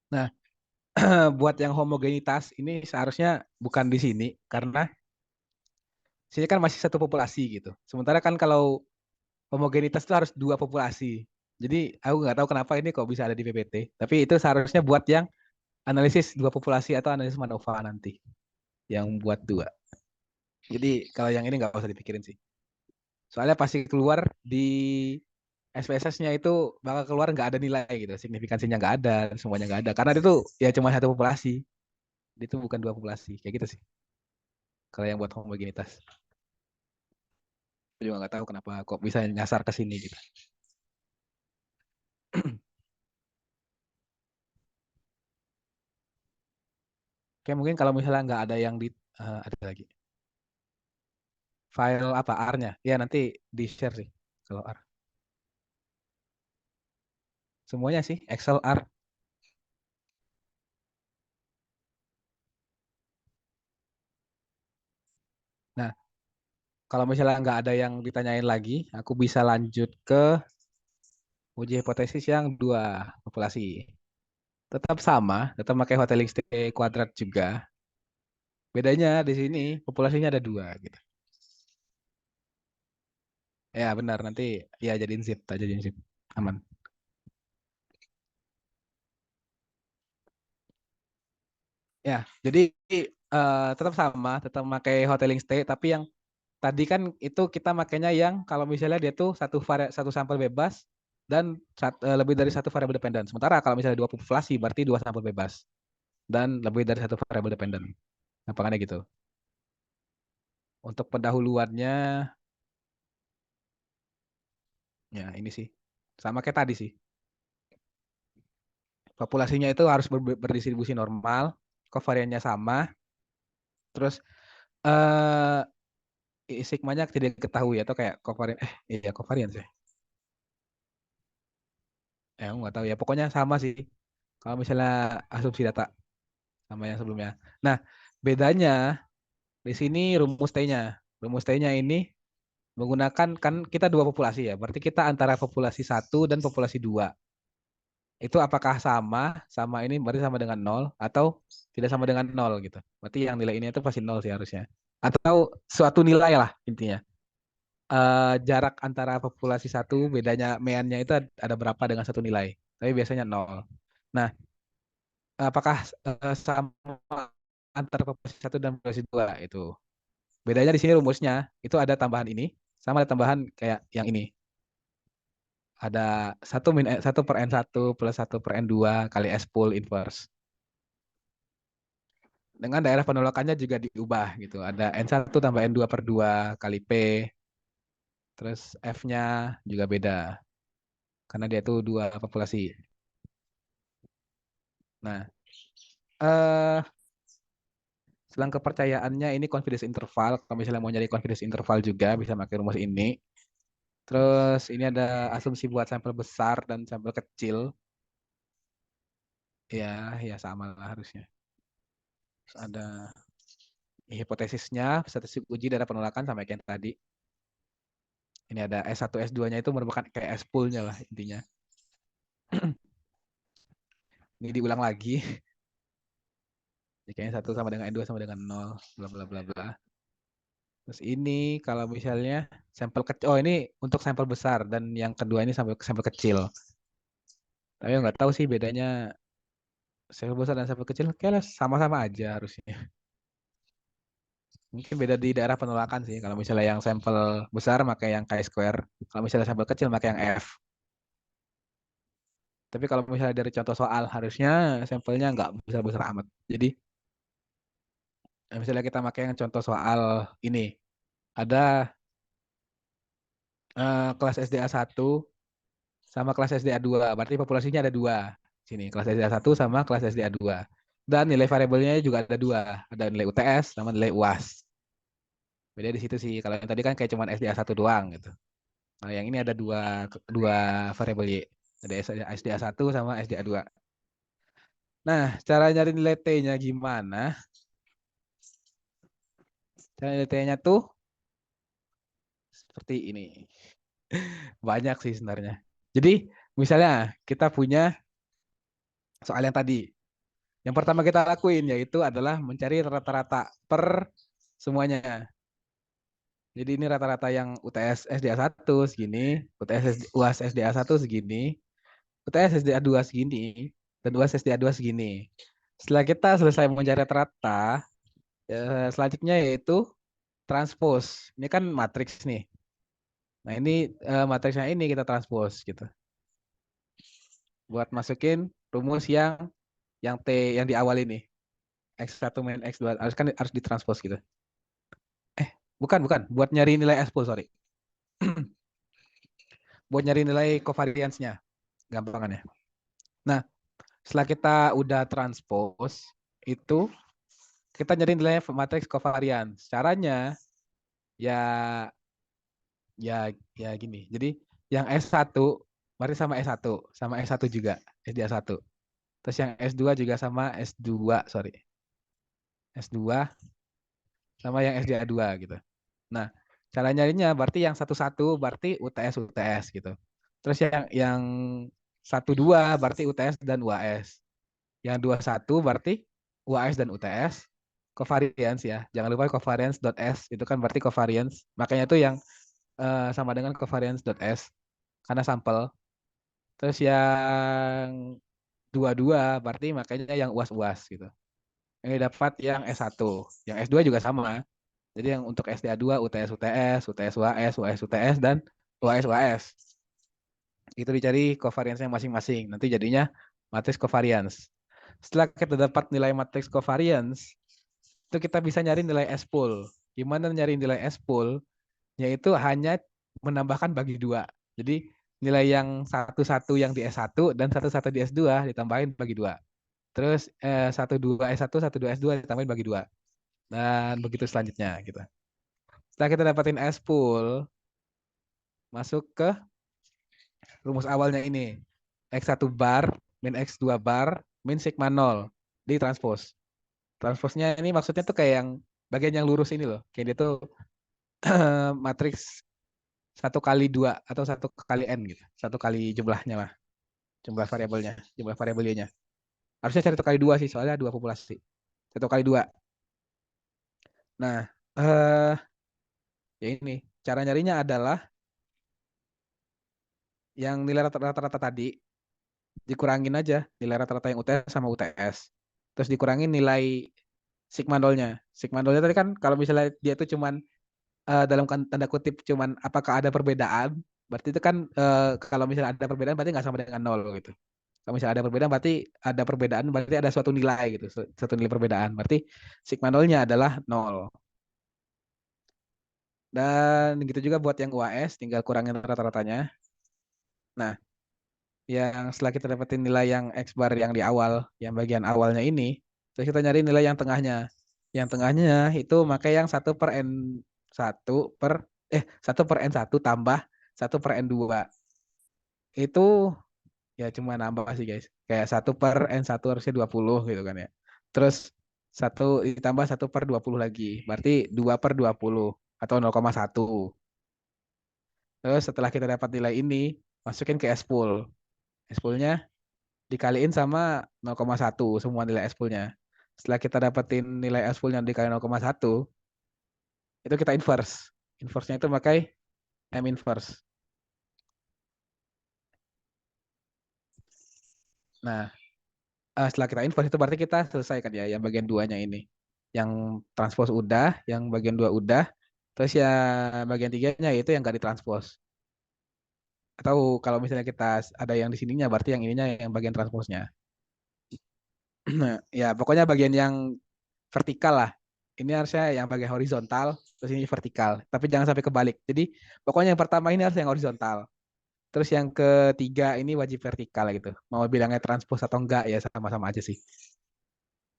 Nah, buat yang homogenitas ini seharusnya bukan di sini, karena sini kan masih satu populasi gitu. Sementara kan kalau homogenitas itu harus dua populasi. Jadi aku nggak tahu kenapa ini kok bisa ada di PPT. Tapi itu seharusnya buat yang analisis dua populasi atau analisis MANOVA nanti, yang buat dua. Jadi kalau yang ini nggak usah dipikirin sih. Soalnya pasti keluar di SPSS-nya itu bakal keluar nggak ada nilai gitu, signifikansinya nggak ada, semuanya nggak ada. Karena itu ya cuma satu populasi, itu bukan dua populasi, kayak gitu sih. Kalau yang buat homogenitas. Aku juga nggak tahu kenapa kok bisa nyasar ke sini gitu. Oke, mungkin kalau misalnya nggak ada yang ada lagi. File apa R-nya? Ya nanti di share sih kalau R. Semuanya sih Excel R. Nah, kalau misalnya nggak ada yang ditanyain lagi, aku bisa lanjut ke Uji hipotesis yang dua populasi. Tetap sama, tetap pakai Hotelling stay kuadrat juga. Bedanya di sini populasinya ada dua gitu. Ya benar, nanti ya jadiin zip aja, jadiin zip. Aman. Ya, jadi tetap sama, tetap pakai Hotelling stay, tapi yang tadi kan itu kita makainya yang kalau misalnya dia tuh satu sampel bebas dan lebih dari satu variabel dependen. Sementara kalau misalnya dua populasi berarti dua sampel bebas dan lebih dari satu variabel dependen. Gampangnya gitu. Untuk pendahuluannya ya ini sih sama kayak tadi sih. Populasinya itu harus berdistribusi normal, kovariannya sama, terus sigmanya tidak diketahui atau kayak kovarian iya kovarian sih. Aku nggak tahu ya, pokoknya sama sih. Kalau misalnya asumsi data sama yang sebelumnya. Nah, bedanya di sini rumus T-nya. Rumus T-nya ini menggunakan kan kita dua populasi ya. Berarti kita antara populasi satu dan populasi dua. Itu apakah sama sama ini berarti sama dengan nol atau tidak sama dengan nol gitu. Berarti yang nilai ini itu pasti nol sih harusnya. Atau suatu nilai lah intinya. Jarak antara populasi satu bedanya meannya itu ada berapa dengan satu nilai. Tapi biasanya nol. Nah, apakah sama antara populasi satu dan populasi dua itu? Bedanya di sini rumusnya itu ada tambahan ini sama ada tambahan kayak yang ini. Ada satu per n satu plus satu per n dua kali S pool inverse. Dengan daerah penolakannya juga diubah gitu. Ada n1 tambah n2 per 2 kali P. Terus F-nya juga beda. Karena dia itu dua populasi. Nah, eh selang kepercayaannya ini confidence interval. Kalau misalnya mau nyari confidence interval juga bisa pakai rumus ini. Terus ini ada asumsi buat sampel besar dan sampel kecil. Ya, ya sama lah harusnya. Terus ada hipotesisnya, statistik uji darah penolakan sama kayak yang tadi. Ini ada S1, S2-nya itu merupakan kayak S-pool-nya lah intinya. Ini diulang lagi. Jika yang satu sama dengan N2 sama dengan nol, bla bla bla bla. Terus ini kalau misalnya sampel kecil, oh ini untuk sampel besar dan yang kedua ini sampel sampel kecil. Tapi nggak tahu sih bedanya sampel besar dan sampel kecil, kayaknya sama-sama aja harusnya. Mungkin beda di daerah penolakan sih. Kalau misalnya yang sampel besar pakai yang chi-square, kalau misalnya sampel kecil pakai yang F. Tapi kalau misalnya dari contoh soal harusnya sampelnya nggak besar-besar amat. Jadi misalnya kita pakai yang contoh soal ini, ada kelas SDA 1 sama kelas SDA 2. Berarti populasinya ada dua. Sini, kelas SDA 1 sama kelas SDA 2. Dan nilai variabelnya juga ada dua. Ada nilai UTS sama nilai UAS. Beda di situ sih. Kalau yang tadi kan kayak cuma SDA 1 doang gitu. Nah, yang ini ada dua variabel Y. Ada SDA 1 sama SDA 2. Nah, cara nyari nilai T-nya gimana? Cara nilai T-nya tuh seperti ini. Banyak sih sebenarnya. Jadi, misalnya kita punya soal yang tadi. Yang pertama kita lakuin yaitu adalah mencari rata-rata per semuanya. Jadi ini rata-rata yang UTS SDA 1 segini, UAS SDA 1 segini, UTS SDA 2 segini, dan UAS SDA 2 segini. Setelah kita selesai mencari rata-rata, selanjutnya yaitu transpose. Ini kan matriks nih. Nah ini matriksnya ini kita transpose gitu. Buat masukin rumus yang T yang di awal ini. X1 min X2 harus ditranspose gitu. Bukan, bukan. Buat nyari nilai S pool, sorry. Buat nyari nilai covariance-nya. Gampangannya. Nah, setelah kita udah transpose, itu kita nyari nilai matriks covariance. Caranya, ya, ya, ya gini. Jadi, yang S1, berarti sama S1. Sama S1 juga. SDA 1. Terus yang S2 juga sama S2, sorry. S2 sama yang SDA 2 gitu. Nah, cara nyarinya berarti yang satu-satu berarti UTS UTS gitu. Terus yang 12 berarti UTS dan UAS. Yang 21 berarti UAS dan UTS. Covariance ya. Jangan lupa covariance.s itu kan berarti covariance. Makanya itu yang sama dengan covariance.s karena sampel. Terus yang 22 berarti makanya yang UAS-UAS gitu. Ini dapat yang S1. Yang S2 juga sama. Jadi yang untuk SDA2 UTS UTS, UTS UAS, UAS UTS dan UAS UAS. Itu dicari covariance-nya masing-masing. Nanti jadinya matriks covariance. Setelah kita dapat nilai matriks covariance, itu kita bisa nyari nilai S-pool. Gimana nyari nilai S-pool? Yaitu hanya menambahkan bagi dua. Jadi nilai yang satu-satu yang di S1 dan satu-satu di S2 ditambahin bagi dua. Terus 1-2 S1, 1-2 S2 ditambahin bagi dua. Dan begitu selanjutnya gitu. Setelah kita dapatin S-pool, masuk ke rumus awalnya ini. X1 bar min X2 bar min sigma 0 di transpose. Transposnya ini maksudnya tuh kayak yang bagian yang lurus ini loh. Kayak dia tuh matriks 1 kali 2 atau 1 kali n gitu. 1 kali jumlahnya lah. Jumlah variabelnya, jumlah variabelnya. Harusnya 1 kali 2 sih, soalnya 2 populasi. 1 kali 2. Nah, ya ini. Cara nyarinya adalah yang nilai rata-rata tadi dikurangin aja nilai rata-rata yang UTS sama UTS. Terus dikurangin nilai sigma nolnya. Sigma nolnya tadi kan kalau misalnya dia itu cuman dalam tanda kutip cuman apakah ada perbedaan, berarti itu kan kalau misalnya ada perbedaan berarti nggak sama dengan nol gitu. Kalau misalnya ada perbedaan berarti ada suatu nilai gitu, suatu nilai perbedaan. Berarti sigma nolnya adalah nol. Dan gitu juga buat yang UAS, tinggal kurangin rata-ratanya. Nah, yang setelah kita dapetin nilai yang X bar yang di awal, yang bagian awalnya ini, terus kita nyari nilai yang tengahnya. Yang tengahnya itu pakai yang 1 per 1 per N1 tambah 1 per N2. Itu ya cuma nambah sih guys. Kayak 1 per N1 harusnya 20 gitu kan ya. Terus satu ditambah 1 per 20 lagi. Berarti 2 per 20 atau 0,1. Terus setelah kita dapat nilai ini, masukin ke S-pool. S-poolnya dikaliin sama 0,1 semua nilai S-poolnya. Setelah kita dapetin nilai S-poolnya dikali 0,1, itu kita inverse. Inverse-nya itu pakai M inverse. Nah, setelah kita inverse itu berarti kita selesai kan ya yang bagian duanya ini. Yang transpose udah, yang bagian dua udah, terus ya bagian tiganya itu yang gak ditranspose. Atau kalau misalnya kita ada yang di sininya berarti yang ininya yang bagian transposnya. Nah, ya pokoknya bagian yang vertikal lah. Ini harusnya yang bagian horizontal, terus ini vertikal. Tapi jangan sampai kebalik. Jadi pokoknya yang pertama ini harus yang horizontal. Terus yang ketiga ini wajib vertikal gitu. Mau bilangnya transpose atau enggak ya sama-sama aja sih.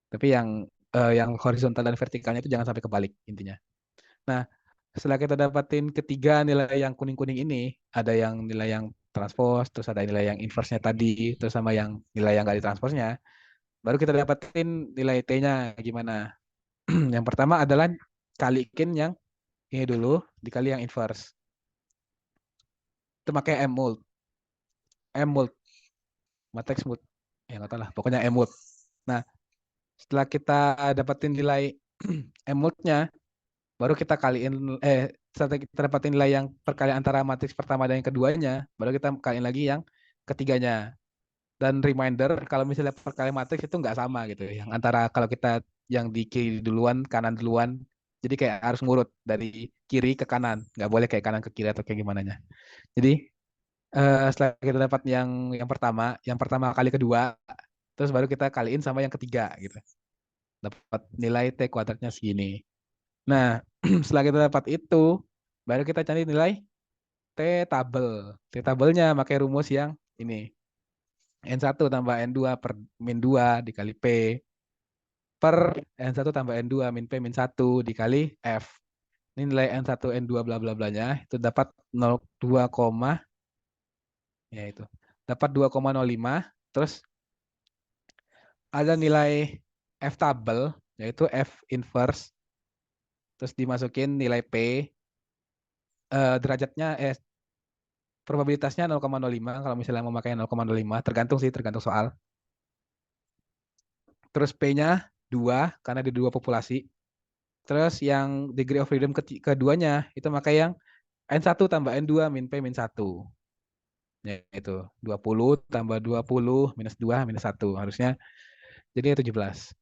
Tapi yang horizontal dan vertikalnya itu jangan sampai kebalik intinya. Nah, setelah kita dapatin ketiga nilai yang kuning-kuning ini, ada yang nilai yang transpose, terus ada nilai yang inverse-nya tadi, terus sama yang nilai yang enggak ditranspose-nya, baru kita dapatin nilai T-nya gimana. Yang pertama adalah kalikin yang ini dulu dikali yang inverse. Itu pakai M-mult. M-mult, matrix mult. Ya nggak tahu lah, pokoknya M-mult. Nah, setelah kita dapatin nilai M-multnya, baru kita kaliin, setelah kita dapatin nilai yang perkalian antara matriks pertama dan yang keduanya, baru kita kaliin lagi yang ketiganya. Dan reminder, kalau misalnya perkalian matriks itu nggak sama gitu. Yang antara kalau kita yang di kiri duluan, kanan duluan, jadi kayak harus ngurut dari kiri ke kanan. Nggak boleh kayak kanan ke kiri atau kayak gimana. Jadi setelah kita dapat yang pertama kali kedua, terus baru kita kaliin sama yang ketiga gitu. Dapat nilai T kuadratnya segini. Nah, setelah kita dapat itu, baru kita cari nilai T tabel. T tabelnya pakai rumus yang ini. N1 tambah N2 per min 2 dikali P per N1 tambah N2 min P min 1 dikali F. Ini nilai N1, N2 bla bla blanya itu dapat 0,2, ya itu. Dapat 2,05, terus ada nilai F tabel yaitu F inverse, terus dimasukin nilai P, derajatnya probabilitasnya 0,05 kalau misalnya memakai 0,05, tergantung sih, tergantung soal. Terus P-nya 2 karena di dua populasi. Terus yang degree of freedom keduanya itu pakai yang N1 tambah N2 min P min 1. Yaitu 20 tambah 20 minus 2 minus 1. Harusnya jadi 17.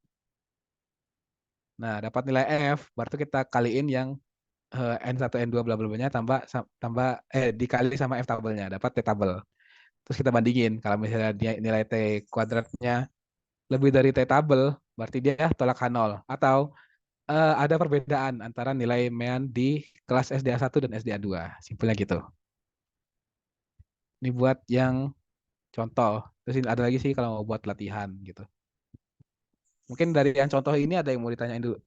Nah, dapat nilai F, berarti kita kaliin yang N1, N2 bla bla nya tambah dikali sama F tabelnya, dapat T tabel. Terus kita bandingin, kalau misalnya dia nilai T kuadratnya lebih dari T tabel, berarti dia tolak H0. Atau ada perbedaan antara nilai MEAN di kelas SDA1 dan SDA2. Simpelnya gitu. Ini buat yang contoh. Terus ada lagi sih kalau mau buat latihan gitu. Mungkin dari yang contoh ini ada yang mau ditanyain dulu.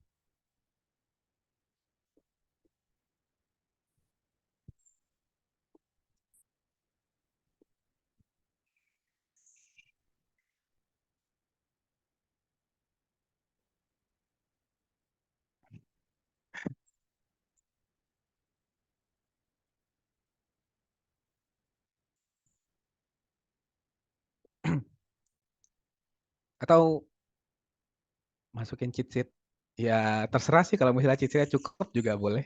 Atau masukin cheat sheet. Ya terserah sih kalau misalnya cheat sheet cukup juga boleh.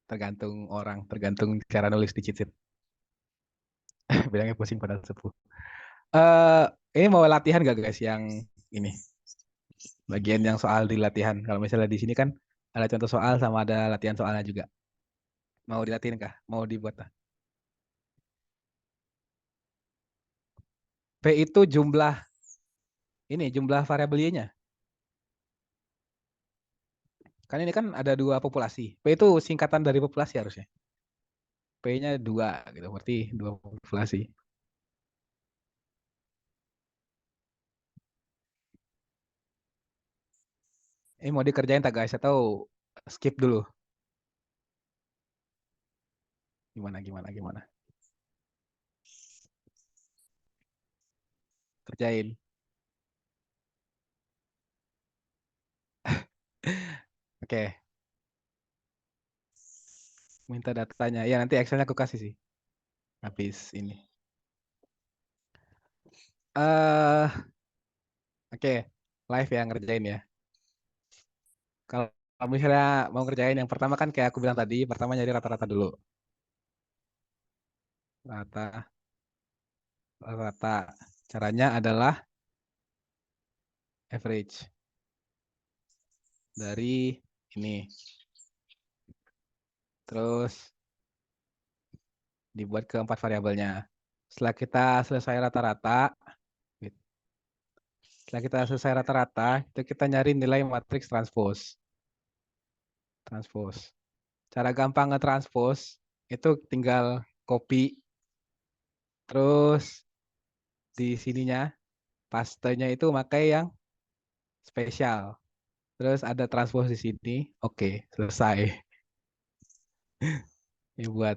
Tergantung orang, tergantung cara nulis di cheat sheet. Bilangnya pusing pada sepuh. Eh, ini mau latihan gak guys yang ini? Bagian yang soal di latihan. Kalau misalnya di sini kan ada contoh soal sama ada latihan soalnya juga. Mau dilatihin kah? Mau dibuat? P itu jumlah variabel Y-nya. Kan ini kan ada dua populasi. P itu singkatan dari populasi harusnya. P-nya 2 gitu, berarti dua populasi. Ini mau dikerjain tak guys? Atau skip dulu? Gimana? Kerjain. Oke, minta datanya. Ya nanti Excelnya aku kasih sih. Habis ini. eh Oke, live ya ngerjain ya. Kalau misalnya mau ngerjain yang pertama kan kayak aku bilang tadi, pertama nyari rata-rata dulu. Rata, rata. Caranya adalah average dari ini. Terus dibuat ke 4 variabelnya. Setelah kita selesai rata-rata, itu kita nyari nilai matriks transpose. Transpose. Cara gampang nge-transpose itu tinggal copy, terus di sininya pastenya itu pakai yang spesial. Terus ada transpose di sini. Oke, selesai. Ini buat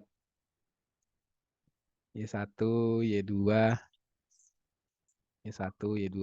Y1, Y2, Y1, Y2.